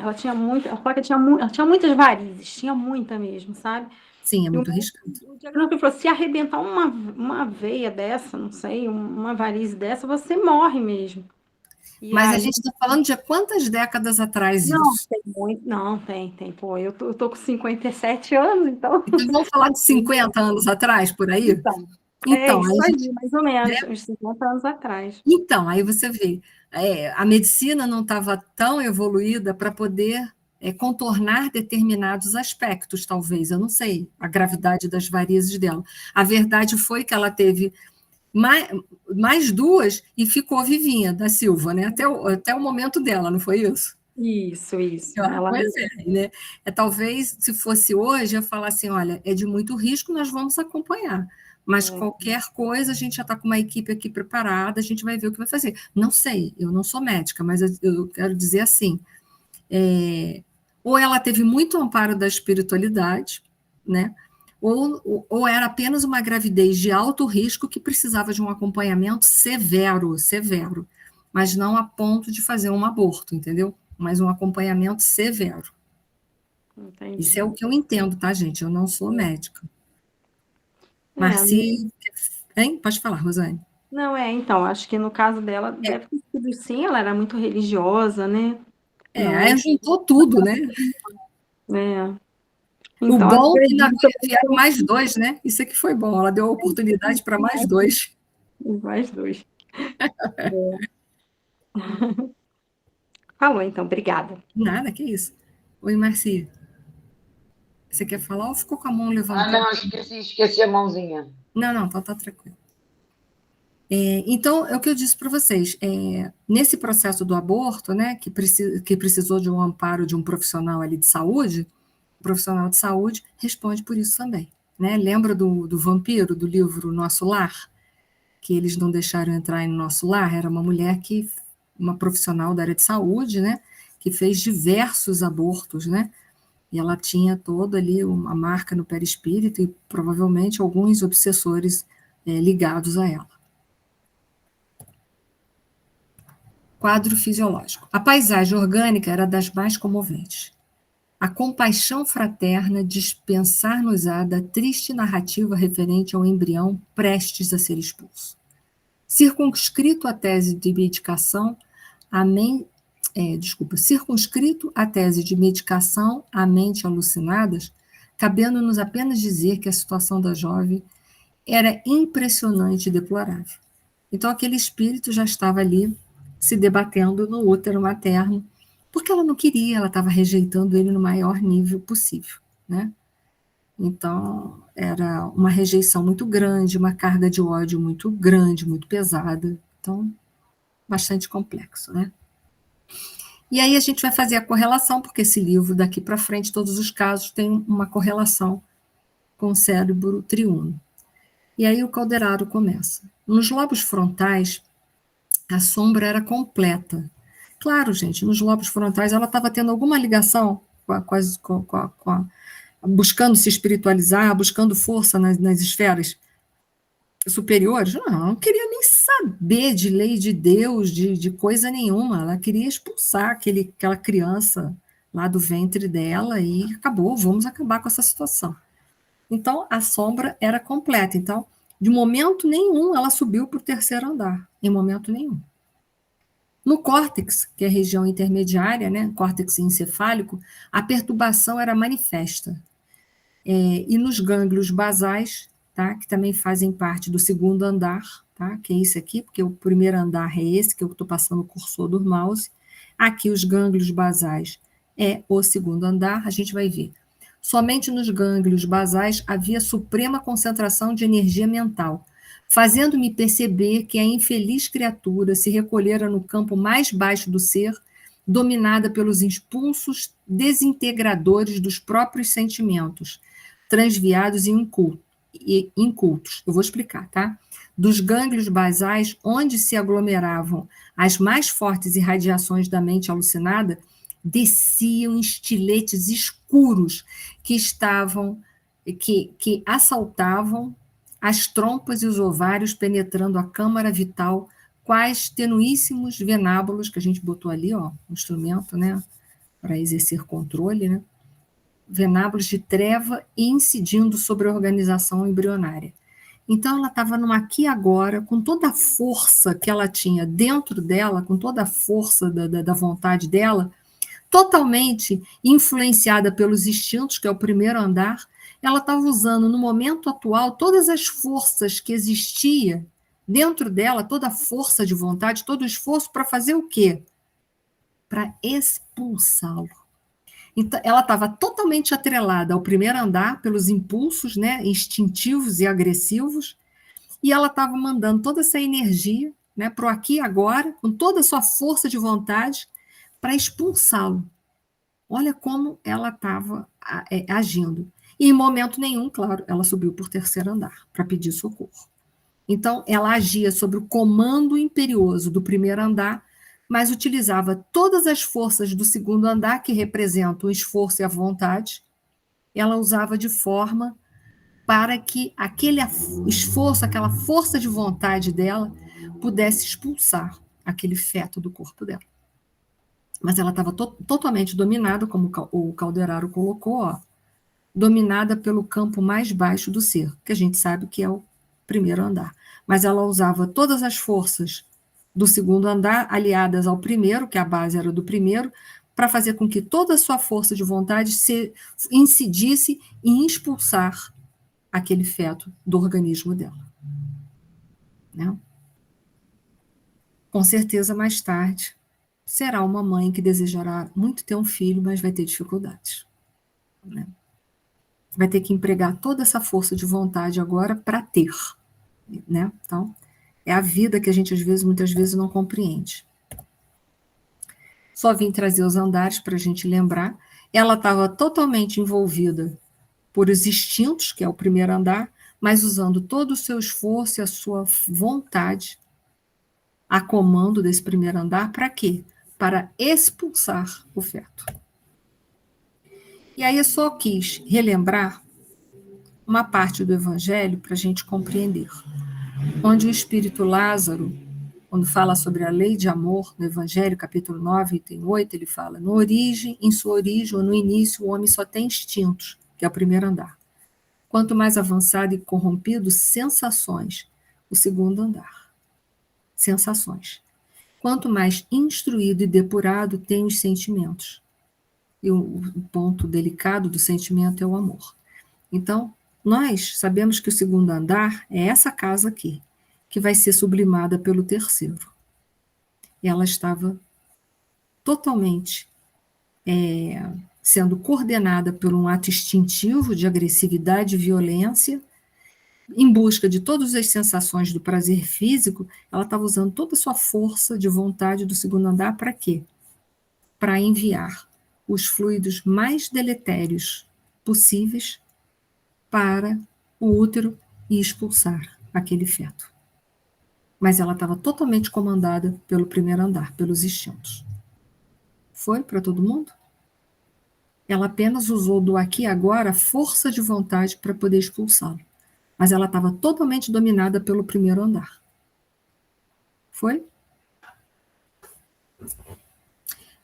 Speaker 2: ela tinha muitas varizes, tinha muita mesmo, sabe?
Speaker 1: Sim, é muito arriscado.
Speaker 2: O diagnóstico falou, se arrebentar uma veia dessa, não sei, uma varize dessa, você morre mesmo. E
Speaker 1: Mas a
Speaker 2: aí,
Speaker 1: gente está falando de quantas décadas atrás
Speaker 2: não,
Speaker 1: isso?
Speaker 2: tem muito, não, tem, pô, eu tô com 57 anos, então,
Speaker 1: Então, vamos falar de 50 anos atrás, por aí?
Speaker 2: então, é
Speaker 1: Então, aí
Speaker 2: isso
Speaker 1: a
Speaker 2: aí,
Speaker 1: gente,
Speaker 2: mais ou menos, uns 50 anos atrás.
Speaker 1: então, aí você vê, a medicina não estava tão evoluída para poder contornar determinados aspectos, talvez, eu não sei, a gravidade das varizes dela. A verdade foi que ela teve mais duas e ficou vivinha, da Silva, né? Até o momento dela, não foi isso?
Speaker 2: Isso, ela,
Speaker 1: Pois é, né? Talvez, se fosse hoje, eu falar assim, olha, é de muito risco, nós vamos acompanhar. Mas qualquer coisa, a gente já está com uma equipe aqui preparada, a gente vai ver o que vai fazer. Não sei, eu não sou médica, mas eu quero dizer assim, ou ela teve muito amparo da espiritualidade, né? Ou era apenas uma gravidez de alto risco que precisava de um acompanhamento severo, mas não a ponto de fazer um aborto, entendeu? Mas um acompanhamento severo. Isso é
Speaker 2: entendi.
Speaker 1: o que eu entendo, tá, gente? Eu não sou médica.
Speaker 2: É,
Speaker 1: Marci, hein? Pode falar, Rosane.
Speaker 2: não, então, acho que no caso dela, deve ter sido sim, ela era muito religiosa, né? Não,
Speaker 1: Aí juntou tudo, né?
Speaker 2: é.
Speaker 1: O
Speaker 2: Então,
Speaker 1: bom é que ainda
Speaker 2: acredito
Speaker 1: vieram mais dois, né? Isso é que foi bom. Ela deu a oportunidade para mais dois.
Speaker 2: mais dois. Falou, então, obrigada.
Speaker 1: Nada, que isso. Oi, Marci. Você quer falar ou ficou com a mão
Speaker 3: Ah,
Speaker 1: levantada?
Speaker 3: não, esqueci a mãozinha.
Speaker 1: Não, tá tranquilo. Então, é o que eu disse para vocês. Nesse processo do aborto, né, que precisou de um amparo de um profissional ali de saúde, o profissional de saúde responde por isso também. Né? Lembra do vampiro, do livro Nosso Lar? Que eles não deixaram entrar no nosso lar? Era uma mulher uma profissional da área de saúde, né, que fez diversos abortos, né? E ela tinha toda ali uma marca no perispírito e provavelmente alguns obsessores ligados a ela. Quadro fisiológico. A paisagem orgânica era das mais comoventes. A compaixão fraterna dispensar-nos-á da triste narrativa referente ao embrião prestes a ser expulso. Circunscrito à tese de medicação, circunscrito à tese de medicação à mente alucinadas, cabendo-nos apenas dizer que a situação da jovem era impressionante e deplorável. Então, aquele espírito já estava ali se debatendo no útero materno, porque ela não queria, ela estava rejeitando ele no maior nível possível, né? Então, era uma rejeição muito grande, uma carga de ódio muito grande, muito pesada. Então, bastante complexo, né? E aí a gente vai fazer a correlação, porque esse livro, daqui para frente, todos os casos têm uma correlação com o cérebro triuno. E aí o Calderaro começa. Nos lobos frontais, a sombra era completa. Claro, gente, nos lobos frontais ela estava tendo alguma ligação buscando se espiritualizar, buscando força nas esferas superiores. Não queria nem saber de lei de Deus, de coisa nenhuma. Ela queria expulsar aquela criança lá do ventre dela e acabou, vamos acabar com essa situação. Então, a sombra era completa. Então, de momento nenhum, ela subiu para o terceiro andar, em momento nenhum. No córtex, que é a região intermediária, né, córtex encefálico, a perturbação era manifesta. E nos gânglios basais, tá, que também fazem parte do segundo andar, tá, que é esse aqui, porque o primeiro andar é esse, que eu estou passando o cursor do mouse. Aqui, os gânglios basais é o segundo andar, a gente vai ver. Somente nos gânglios basais havia suprema concentração de energia mental, fazendo-me perceber que a infeliz criatura se recolhera no campo mais baixo do ser, dominada pelos impulsos desintegradores dos próprios sentimentos, transviados e incultos. Eu vou explicar, tá? Dos gânglios basais, onde se aglomeravam as mais fortes irradiações da mente alucinada, desciam estiletes escuros que assaltavam as trompas e os ovários, penetrando a câmara vital, quais tenuíssimos venábulos, que a gente botou ali, ó, um instrumento, né, para exercer controle, né, venábulos de treva incidindo sobre a organização embrionária. Então, ela estava no aqui e agora, com toda a força que ela tinha dentro dela, com toda a força da vontade dela, totalmente influenciada pelos instintos, que é o primeiro andar. Ela estava usando, no momento atual, todas as forças que existia dentro dela, toda a força de vontade, todo o esforço para fazer o quê? Para expulsá-lo. Então, ela estava totalmente atrelada ao primeiro andar pelos impulsos, né, instintivos e agressivos, e ela estava mandando toda essa energia, né, para o aqui e agora, com toda a sua força de vontade, para expulsá-lo. Olha como ela estava agindo. E em momento nenhum, claro, ela subiu por terceiro andar para pedir socorro. Então, ela agia sobre o comando imperioso do primeiro andar, mas utilizava todas as forças do segundo andar, que representam o esforço e a vontade, ela usava de forma para que aquele esforço, aquela força de vontade dela, pudesse expulsar aquele feto do corpo dela. Mas ela estava totalmente dominada, como o Calderaro colocou, ó, dominada pelo campo mais baixo do ser, que a gente sabe que é o primeiro andar. Mas ela usava todas as forças do segundo andar, aliadas ao primeiro, que a base era do primeiro, para fazer com que toda a sua força de vontade se incidisse em expulsar aquele feto do organismo dela. Né? Com certeza, mais tarde, será uma mãe que desejará muito ter um filho, mas vai ter dificuldades. Né? Vai ter que empregar toda essa força de vontade agora para ter. Né? Então, é a vida que a gente, muitas vezes, não compreende. Só vim trazer os andares para a gente lembrar. Ela estava totalmente envolvida por os instintos, que é o primeiro andar, mas usando todo o seu esforço e a sua vontade a comando desse primeiro andar, para quê? Para expulsar o feto. E aí eu só quis relembrar uma parte do Evangelho para a gente compreender, onde o Espírito Lázaro, quando fala sobre a lei de amor, no Evangelho, capítulo 9, item 8, ele fala, em sua origem, ou no início, o homem só tem instintos, que é o primeiro andar. Quanto mais avançado e corrompido, sensações, o segundo andar. Sensações. Quanto mais instruído e depurado, tem os sentimentos. E o ponto delicado do sentimento é o amor. Então, nós sabemos que o segundo andar é essa casa aqui, que vai ser sublimada pelo terceiro. Ela estava totalmente sendo coordenada por um ato instintivo de agressividade e violência, em busca de todas as sensações do prazer físico. Ela estava usando toda a sua força de vontade do segundo andar para quê? Para enviar os fluidos mais deletérios possíveis para o útero e expulsar aquele feto. Mas ela estava totalmente comandada pelo primeiro andar, pelos instintos. Foi para todo mundo? Ela apenas usou do aqui e agora a força de vontade para poder expulsá-lo. Mas ela estava totalmente dominada pelo primeiro andar. Foi?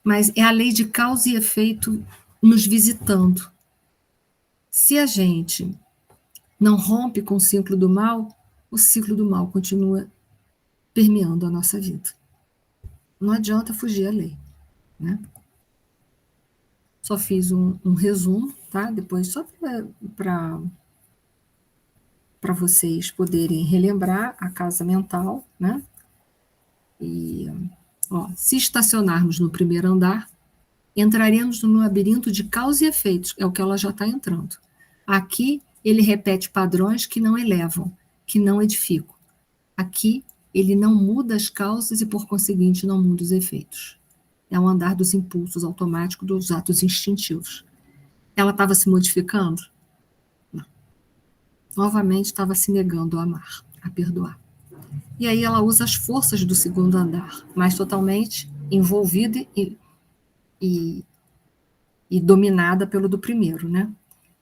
Speaker 1: Mas é a lei de causa e efeito nos visitando. Se a gente não rompe com o ciclo do mal continua permeando a nossa vida. Não adianta fugir à lei. Né? Só fiz um resumo, tá? Depois só para vocês poderem relembrar a casa mental, né? E, se estacionarmos no primeiro andar, entraremos no labirinto de causa e efeitos, é o que ela já está entrando. Aqui, ele repete padrões que não elevam, que não edificam. Aqui, ele não muda as causas e, por conseguinte, não muda os efeitos. É o andar dos impulsos automáticos, dos atos instintivos. Ela estava se modificando? Não. Novamente, estava se negando a amar, a perdoar. E aí ela usa as forças do segundo andar, mas totalmente envolvida e dominada pelo do primeiro, né?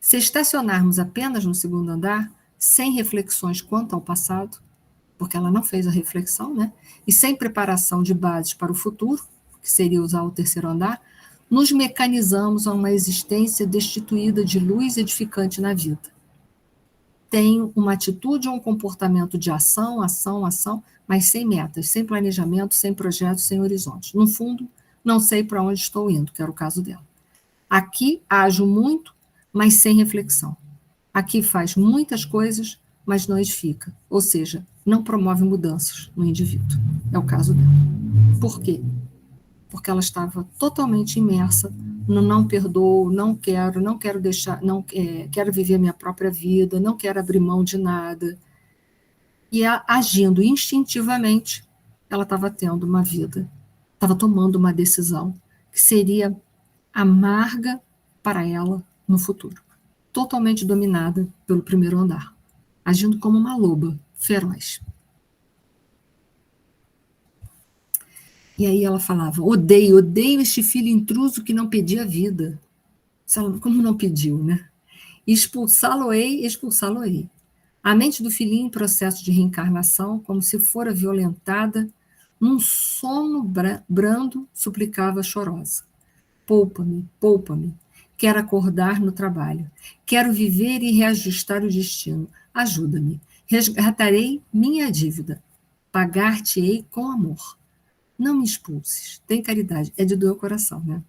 Speaker 1: Se estacionarmos apenas no segundo andar, sem reflexões quanto ao passado, porque ela não fez a reflexão, né? E sem preparação de bases para o futuro, que seria usar o terceiro andar, nos mecanizamos a uma existência destituída de luz edificante na vida. tem uma atitude ou um comportamento de ação, mas sem metas, sem planejamento, sem projetos, sem horizontes. No fundo, não sei para onde estou indo, que era o caso dela. Aqui ajo muito, mas sem reflexão. Aqui faz muitas coisas, mas não edifica. Ou seja, não promove mudanças no indivíduo. É o caso dela. Por quê? Porque ela estava totalmente imersa no não perdoo, não quero deixar, quero viver a minha própria vida, não quero abrir mão de nada. E agindo instintivamente, ela estava tendo uma vida, estava tomando uma decisão que seria amarga para ela no futuro. Totalmente dominada pelo primeiro andar, agindo como uma loba feroz. E aí ela falava, odeio este filho intruso que não pedia vida. Como não pediu, né? Expulsá-lo-ei. A mente do filhinho em processo de reencarnação, como se fora violentada, num sono brando, suplicava chorosa. Poupa-me. Quero acordar no trabalho. Quero viver e reajustar o destino. Ajuda-me. Resgatarei minha dívida. Pagar-te-ei com amor. Não me expulses. Tem caridade. É de doer o coração, né?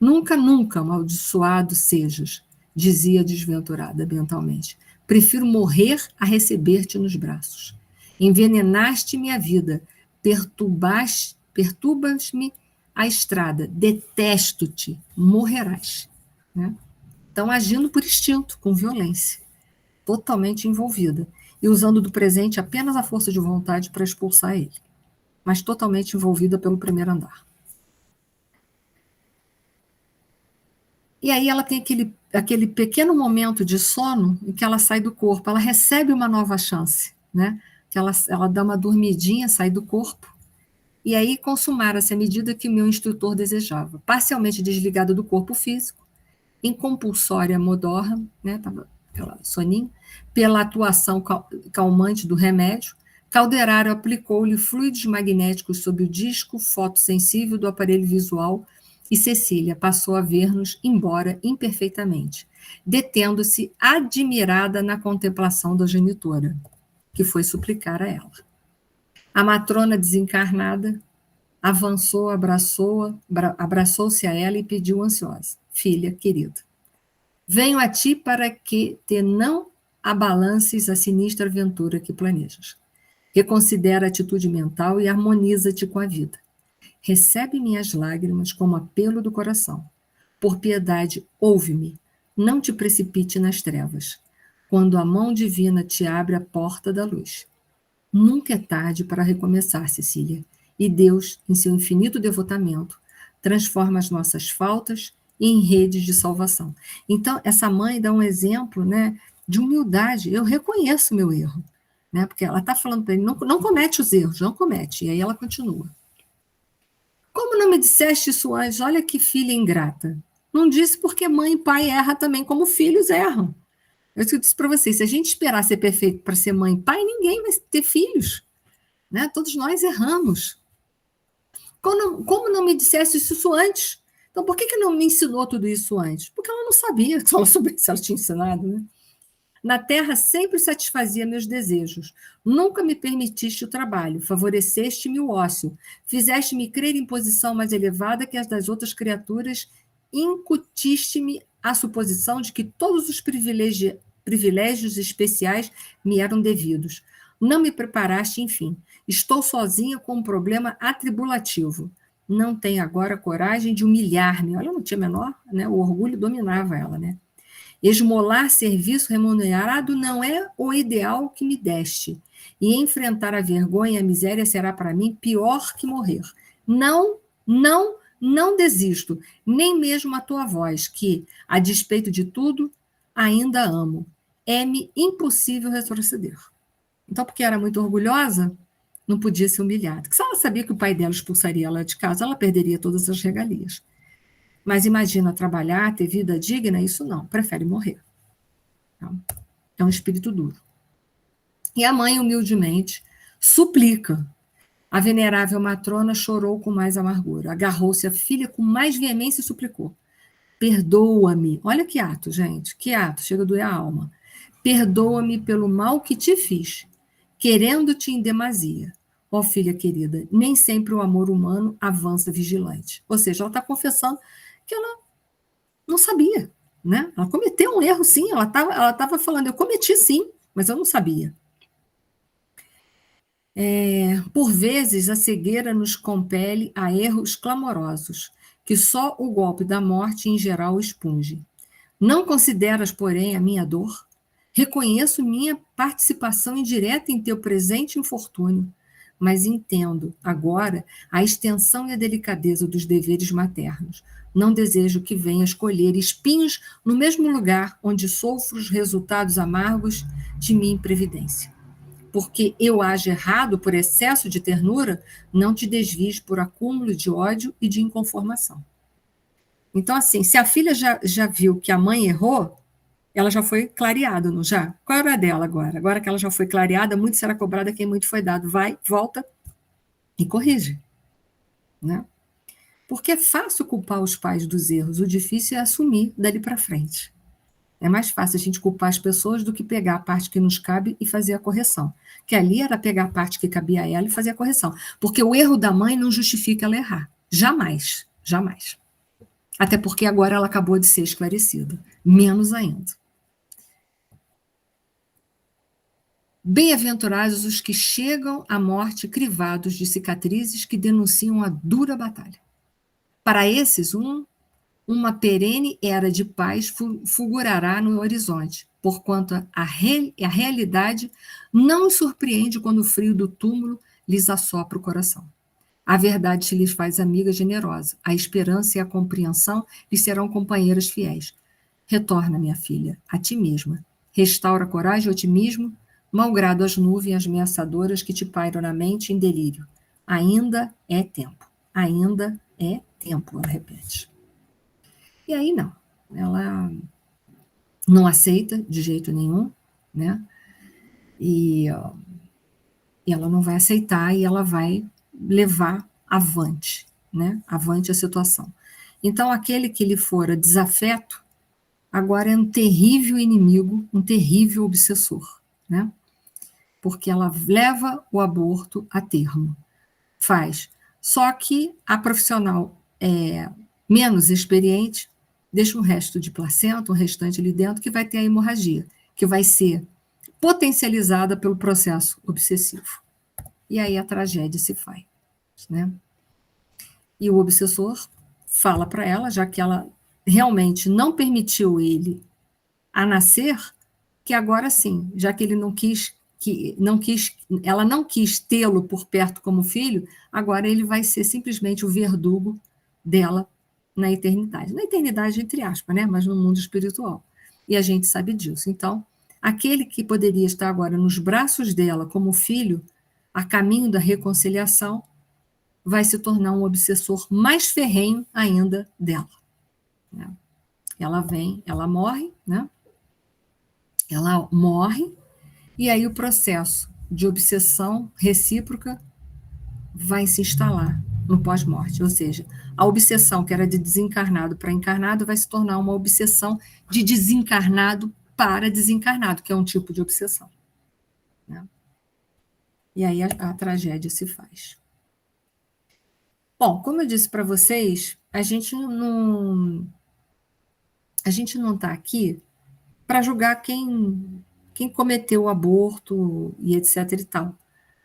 Speaker 1: Nunca, amaldiçoado sejas, dizia desventurada mentalmente. Prefiro morrer a receber-te nos braços. Envenenaste minha vida. Perturbas-me a estrada. Detesto-te. Morrerás. Né? Então, agindo por instinto, com violência. Totalmente envolvida. E usando do presente apenas a força de vontade para expulsar ele. Mas totalmente envolvida pelo primeiro andar. E aí ela tem aquele pequeno momento de sono em que ela sai do corpo, ela recebe uma nova chance, né? Que ela dá uma dormidinha, sai do corpo, e aí consumara-se a medida que o meu instrutor desejava, parcialmente desligada do corpo físico, em compulsória modorra, né? Tava aquela soninho, pela atuação calmante do remédio, Calderaro aplicou-lhe fluidos magnéticos sob o disco fotossensível do aparelho visual e Cecília passou a ver-nos embora imperfeitamente, detendo-se admirada na contemplação da genitora, que foi suplicar a ela. A matrona desencarnada avançou, abraçou-se a ela e pediu ansiosa, filha querida, venho a ti para que te não abalances a sinistra aventura que planejas. Reconsidera a atitude mental e harmoniza-te com a vida. Recebe minhas lágrimas como apelo do coração. Por piedade, ouve-me. Não te precipite nas trevas. Quando a mão divina te abre a porta da luz. Nunca é tarde para recomeçar, Cecília. E Deus, em seu infinito devotamento, transforma as nossas faltas em redes de salvação. Então, essa mãe dá um exemplo, né, de humildade. Eu reconheço meu erro. Né, porque ela está falando para ele, não comete os erros, não comete. E aí ela continua. Como não me disseste isso antes? Olha que filha ingrata. Não disse porque mãe e pai erram também, como filhos erram. Eu disse para vocês, se a gente esperar ser perfeito para ser mãe e pai, ninguém vai ter filhos. Né? Todos nós erramos. Como não me disseste isso antes? Então, por que não me ensinou tudo isso antes? Porque ela não sabia, se ela soubesse, ela tinha ensinado, né? Na terra sempre satisfazia meus desejos. Nunca me permitiste o trabalho, favoreceste-me o ócio, fizeste-me crer em posição mais elevada que as das outras criaturas, incutiste-me a suposição de que todos os privilégios especiais me eram devidos. Não me preparaste, enfim. Estou sozinha com um problema atribulativo. Não tenho agora coragem de humilhar-me. Ela não tinha menor, né? O orgulho dominava ela, né? Esmolar serviço remunerado não é o ideal que me deste, e enfrentar a vergonha e a miséria será para mim pior que morrer. Não desisto, nem mesmo a tua voz, que, a despeito de tudo, ainda amo. É-me impossível retroceder. Então, porque era muito orgulhosa, não podia ser humilhada. Porque se ela sabia que o pai dela expulsaria ela de casa, ela perderia todas as regalias. Mas imagina trabalhar, ter vida digna, isso não, prefere morrer. É um espírito duro. E a mãe, humildemente, suplica. A venerável matrona chorou com mais amargura, agarrou-se à filha com mais veemência e suplicou. Perdoa-me. Olha que ato, gente, que ato, chega a doer a alma. Perdoa-me pelo mal que te fiz, querendo-te em demasia. Ó filha querida, nem sempre o amor humano avança vigilante. Ou seja, ela está confessando que ela não sabia, né? Ela cometeu um erro, sim, ela estava falando, eu cometi sim, mas eu não sabia. Por vezes, a cegueira nos compele a erros clamorosos, que só o golpe da morte, em geral, expunge. Não consideras, porém, a minha dor? Reconheço minha participação indireta em teu presente infortúnio, mas entendo, agora, a extensão e a delicadeza dos deveres maternos. Não desejo que venhas colher espinhos no mesmo lugar onde sofro os resultados amargos de minha imprevidência. Porque eu ajo errado por excesso de ternura, não te desvies por acúmulo de ódio e de inconformação. Então, assim, se a filha já viu que a mãe errou, ela já foi clareada, não já? Qual era a dela agora? Agora que ela já foi clareada, muito será cobrado a quem muito foi dado. Vai, volta e corrige. Né? Porque é fácil culpar os pais dos erros, o difícil é assumir dali para frente. É mais fácil a gente culpar as pessoas do que pegar a parte que nos cabe e fazer a correção. Que ali era pegar a parte que cabia a ela e fazer a correção. Porque o erro da mãe não justifica ela errar. Jamais, jamais. Até porque agora ela acabou de ser esclarecida. Menos ainda. Bem-aventurados os que chegam à morte crivados de cicatrizes que denunciam a dura batalha. Para esses, uma perene era de paz fulgurará no horizonte, porquanto a realidade não os surpreende quando o frio do túmulo lhes assopra o coração. A verdade se lhes faz amiga generosa, a esperança e a compreensão lhes serão companheiras fiéis. Retorna, minha filha, a ti mesma. Restaura a coragem e o otimismo, malgrado as nuvens ameaçadoras que te pairam na mente em delírio. Ainda é tempo. Ainda é tempo, ela repete. E aí não, ela não aceita de jeito nenhum, né? E ela não vai aceitar e ela vai levar avante, né? Avante a situação. Então, aquele que lhe fora desafeto, agora é um terrível inimigo, um terrível obsessor, né? Porque ela leva o aborto a termo. Faz. Só que a profissional menos experiente deixa um resto de placenta, um restante ali dentro, que vai ter a hemorragia, que vai ser potencializada pelo processo obsessivo. E aí a tragédia se faz, né? E o obsessor fala para ela, já que ela realmente não permitiu ele a nascer, que agora sim, já que ele ela não quis tê-lo por perto como filho, agora ele vai ser simplesmente o verdugo dela na eternidade. Na eternidade, entre aspas, né? Mas no mundo espiritual. E a gente sabe disso. Então, aquele que poderia estar agora nos braços dela como filho, a caminho da reconciliação, vai se tornar um obsessor mais ferrenho ainda dela. Né? Ela morre, né? Ela morre, e aí o processo de obsessão recíproca vai se instalar no pós-morte, ou seja, a obsessão que era de desencarnado para encarnado vai se tornar uma obsessão de desencarnado para desencarnado, que é um tipo de obsessão. Né? E aí a tragédia se faz. Bom, como eu disse para vocês, a gente não está aqui para julgar quem cometeu o aborto e etc e tal.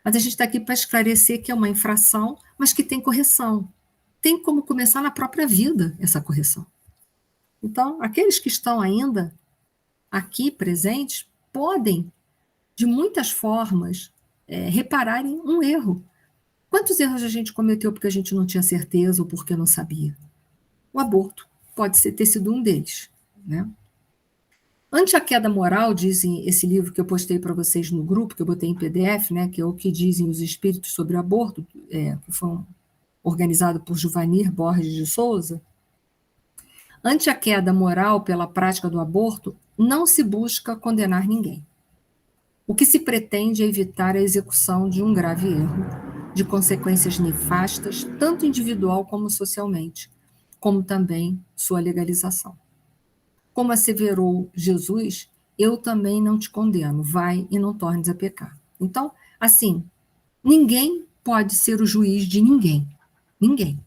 Speaker 1: Mas a gente está aqui para esclarecer que é uma infração, mas que tem correção. Tem como começar na própria vida essa correção. Então, aqueles que estão ainda aqui presentes podem, de muitas formas, repararem um erro. Quantos erros a gente cometeu porque a gente não tinha certeza ou porque não sabia? O aborto pode ter sido um deles, né? Ante a queda moral, dizem esse livro que eu postei para vocês no grupo, que eu botei em PDF, né, que é o que dizem os espíritos sobre o aborto, que foi organizado por Juvanir Borges de Souza. Ante a queda moral pela prática do aborto, não se busca condenar ninguém. O que se pretende é evitar a execução de um grave erro, de consequências nefastas, tanto individual como socialmente, como também sua legalização. Como asseverou Jesus, eu também não te condeno, vai e não tornes a pecar. Então, assim, ninguém pode ser o juiz de ninguém. Ninguém.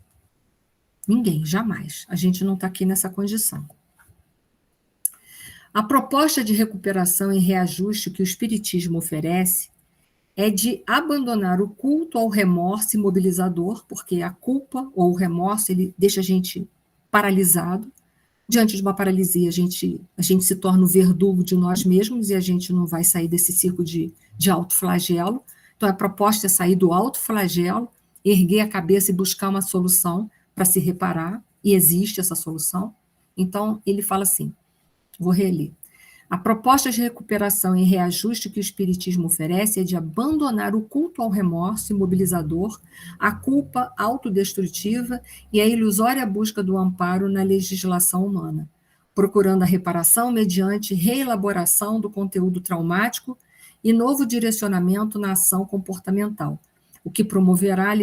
Speaker 1: Ninguém, jamais. A gente não está aqui nessa condição. A proposta de recuperação e reajuste que o Espiritismo oferece é de abandonar o culto ao remorso imobilizador, porque a culpa ou o remorso, ele deixa a gente paralisado. Diante de uma paralisia, a gente se torna o verdugo de nós mesmos e a gente não vai sair desse ciclo de autoflagelo. Então, a proposta é sair do autoflagelo, erguer a cabeça e buscar uma solução para se reparar, e existe essa solução. Então, ele fala assim, vou reler. A proposta de recuperação e reajuste que o Espiritismo oferece é de abandonar o culto ao remorso imobilizador, a culpa autodestrutiva e a ilusória busca do amparo na legislação humana, procurando a reparação mediante reelaboração do conteúdo traumático e novo direcionamento na ação comportamental, o que promoverá a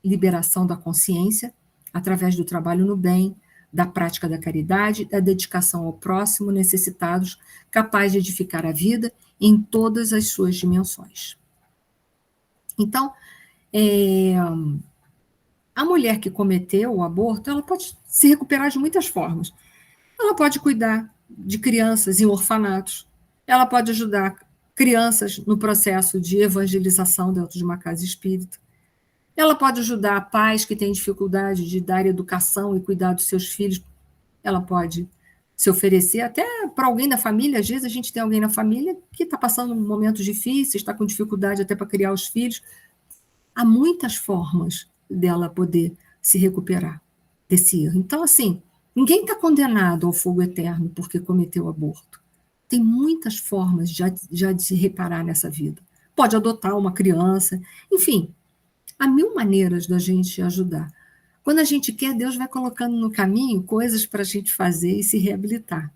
Speaker 1: liberação da consciência através do trabalho no bem, da prática da caridade, da dedicação ao próximo, necessitados, capaz de edificar a vida em todas as suas dimensões. Então, a mulher que cometeu o aborto, ela pode se recuperar de muitas formas. Ela pode cuidar de crianças em orfanatos, ela pode ajudar crianças no processo de evangelização dentro de uma casa espírita, ela pode ajudar pais que têm dificuldade de dar educação e cuidar dos seus filhos. Ela pode se oferecer até para alguém da família. Às vezes a gente tem alguém na família que está passando momentos difíceis, está com dificuldade até para criar os filhos. Há muitas formas dela poder se recuperar desse erro. Então, assim, ninguém está condenado ao fogo eterno porque cometeu aborto. Tem muitas formas já de se reparar nessa vida. Pode adotar uma criança, enfim. Há mil maneiras da gente ajudar. Quando a gente quer, Deus vai colocando no caminho coisas para a gente fazer e se reabilitar.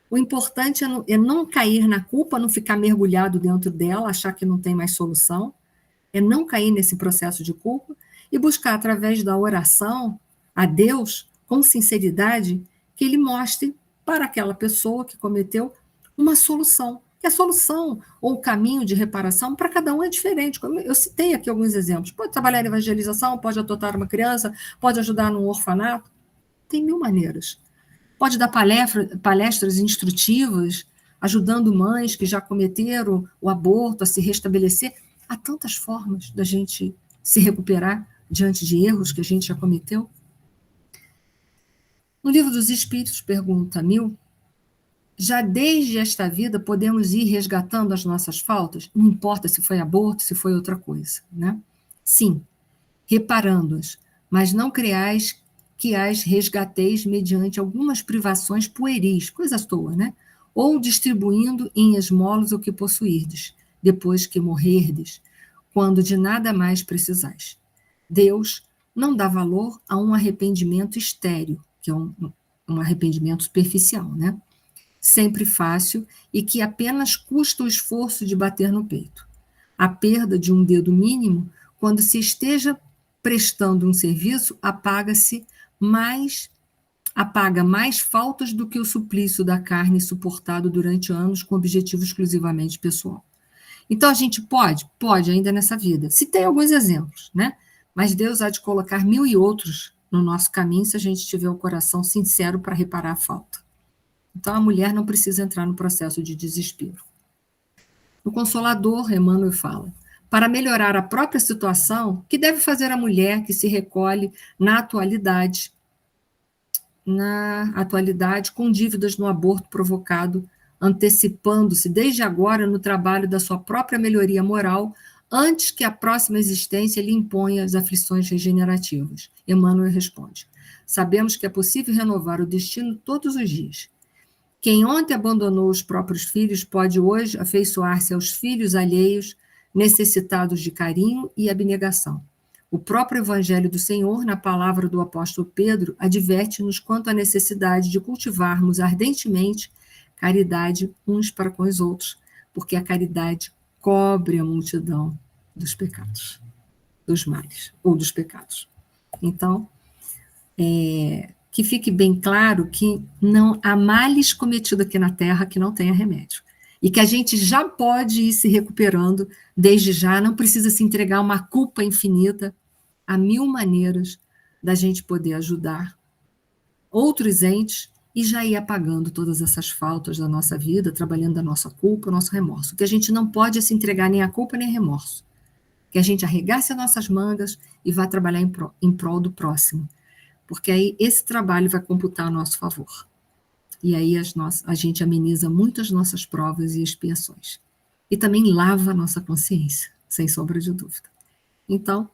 Speaker 1: O importante é não cair na culpa, não ficar mergulhado dentro dela, achar que não tem mais solução, é não cair nesse processo de culpa e buscar, através da oração, a Deus, com sinceridade, que Ele mostre para aquela pessoa que cometeu uma solução. E a solução ou o caminho de reparação para cada um é diferente. Como eu citei aqui alguns exemplos. Pode trabalhar em evangelização, pode adotar uma criança, pode ajudar num orfanato. Tem mil maneiras. Pode dar palestras instrutivas, ajudando mães que já cometeram o aborto a se restabelecer. Há tantas formas da gente se recuperar diante de erros que a gente já cometeu. No Livro dos Espíritos, pergunta 1000, já desde esta vida podemos ir resgatando as nossas faltas? Não importa se foi aborto, se foi outra coisa, né? Sim, reparando-as, mas não creais que as resgateis mediante algumas privações pueris, coisa à toa, né? Ou distribuindo em esmolas o que possuirdes, depois que morrerdes, quando de nada mais precisais. Deus não dá valor a um arrependimento estéril, que é um arrependimento superficial, né? Sempre fácil e que apenas custa o esforço de bater no peito. A perda de um dedo mínimo, quando se esteja prestando um serviço, apaga mais faltas do que o suplício da carne suportado durante anos com objetivo exclusivamente pessoal. Então, a gente pode ainda nessa vida. Citei alguns exemplos, né? Mas Deus há de colocar 1000 e outros no nosso caminho se a gente tiver o coração sincero para reparar a falta. Então, a mulher não precisa entrar no processo de desespero. No Consolador, Emmanuel fala, para melhorar a própria situação, que deve fazer a mulher que se recolhe na atualidade com dívidas no aborto provocado, antecipando-se desde agora no trabalho da sua própria melhoria moral, antes que a próxima existência lhe imponha as aflições regenerativas? Emmanuel responde, sabemos que é possível renovar o destino todos os dias. Quem ontem abandonou os próprios filhos pode hoje afeiçoar-se aos filhos alheios, necessitados de carinho e abnegação. O próprio Evangelho do Senhor, na palavra do apóstolo Pedro, adverte-nos quanto à necessidade de cultivarmos ardentemente caridade uns para com os outros, porque a caridade cobre a multidão dos pecados, dos males, ou dos pecados. Então, que fique bem claro que não há males cometido aqui na Terra que não tenha remédio. E que a gente já pode ir se recuperando desde já, não precisa se entregar uma culpa infinita. Há 1000 maneiras da gente poder ajudar outros entes e já ir apagando todas essas faltas da nossa vida, trabalhando a nossa culpa, o nosso remorso. O que a gente não pode é se entregar nem a culpa nem remorso. Que a gente arregace as nossas mangas e vá trabalhar em prol do próximo. Porque aí esse trabalho vai computar a nosso favor. E aí a gente ameniza muito as nossas provas e expiações. E também lava a nossa consciência, sem sombra de dúvida. Então,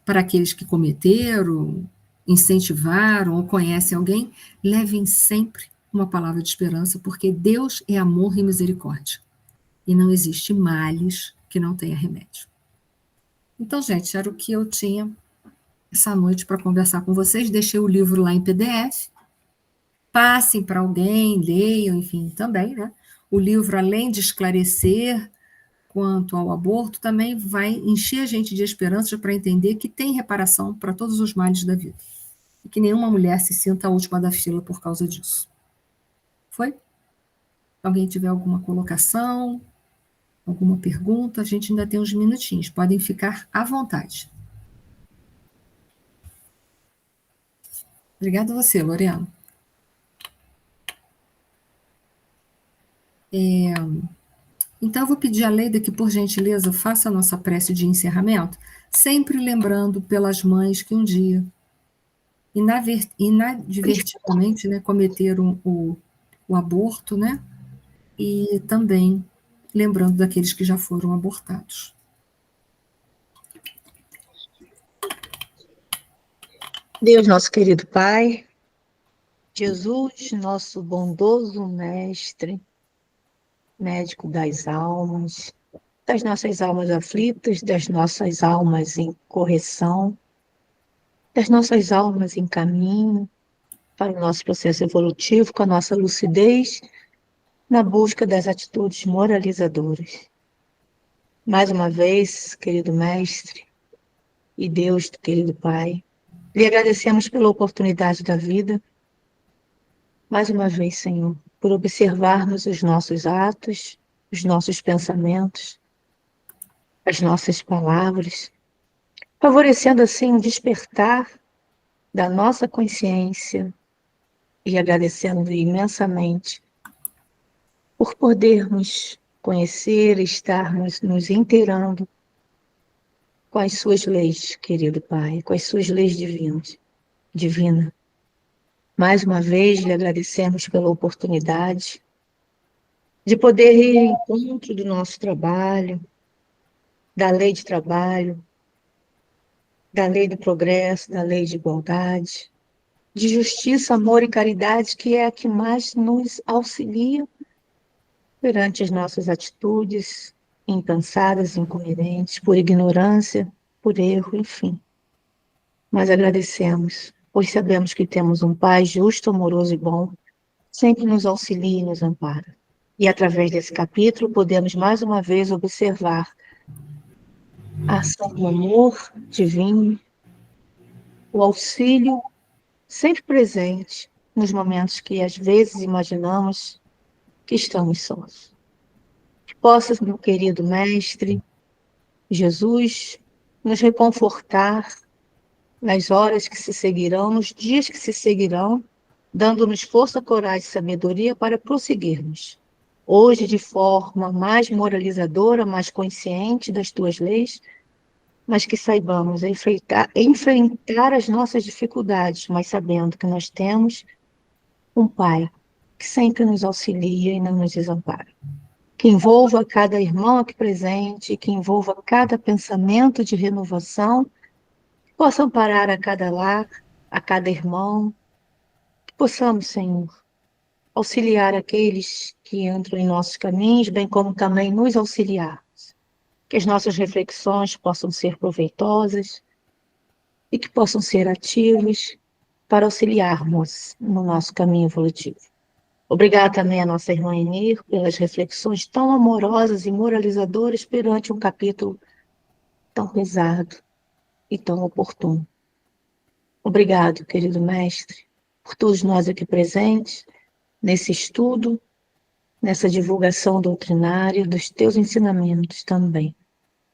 Speaker 1: para aqueles que cometeram, incentivaram ou conhecem alguém, levem sempre uma palavra de esperança, porque Deus é amor e misericórdia. E não existe males que não tenha remédio. Então, gente, era o que eu tinha essa noite para conversar com vocês. Deixei o livro lá em PDF. Passem para alguém, leiam, enfim, também, né? O livro, além de esclarecer quanto ao aborto, também vai encher a gente de esperança para entender que tem reparação para todos os males da vida. E que nenhuma mulher se sinta a última da fila por causa disso. Foi? Se alguém tiver alguma colocação, alguma pergunta, a gente ainda tem uns minutinhos. Podem ficar à vontade. Obrigada a você, Lorena. Então, eu vou pedir a Leida que, por gentileza, faça a nossa prece de encerramento, sempre lembrando pelas mães que um dia, inadvertidamente, né, cometeram o aborto, né, e também lembrando daqueles que já foram abortados.
Speaker 5: Deus, nosso querido Pai, Jesus, nosso bondoso Mestre, médico das almas aflitas, das nossas almas em correção, das nossas almas em caminho para o nosso processo evolutivo, com a nossa lucidez, na busca das atitudes moralizadoras. Mais uma vez, querido Mestre e Deus, querido Pai, lhe agradecemos pela oportunidade da vida, mais uma vez, Senhor, por observarmos os nossos atos, os nossos pensamentos, as nossas palavras, favorecendo assim o despertar da nossa consciência e agradecendo imensamente por podermos conhecer, estarmos nos inteirando com as suas leis, querido Pai, com as suas leis divina. Mais uma vez, lhe agradecemos pela oportunidade de poder ir ao encontro do nosso trabalho, da lei de trabalho, da lei do progresso, da lei de igualdade, de justiça, amor e caridade, que é a que mais nos auxilia perante as nossas atitudes impensadas, incoerentes, por ignorância, por erro, enfim. Mas agradecemos, pois sabemos que temos um Pai justo, amoroso e bom, sempre nos auxilia e nos ampara. E através desse capítulo podemos mais uma vez observar a ação do amor divino, o auxílio sempre presente nos momentos que às vezes imaginamos que estamos sós. Que possa, meu querido Mestre Jesus, nos reconfortar nas horas que se seguirão, nos dias que se seguirão, dando-nos força, coragem e sabedoria para prosseguirmos. Hoje, de forma mais moralizadora, mais consciente das tuas leis, mas que saibamos enfrentar as nossas dificuldades, mas sabendo que nós temos um Pai que sempre nos auxilia e não nos desampara. Que envolva cada irmão aqui presente, que envolva cada pensamento de renovação, que possa amparar a cada lar, a cada irmão, que possamos, Senhor, auxiliar aqueles que entram em nossos caminhos, bem como também nos auxiliar. Que as nossas reflexões possam ser proveitosas e que possam ser ativas para auxiliarmos no nosso caminho evolutivo. Obrigada também à nossa irmã Enir pelas reflexões tão amorosas e moralizadoras perante um capítulo tão pesado e tão oportuno. Obrigado, querido Mestre, por todos nós aqui presentes, nesse estudo, nessa divulgação doutrinária dos teus ensinamentos também,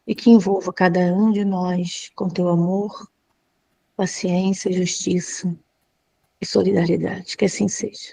Speaker 5: e que envolva cada um de nós com teu amor, paciência, justiça e solidariedade. Que assim seja.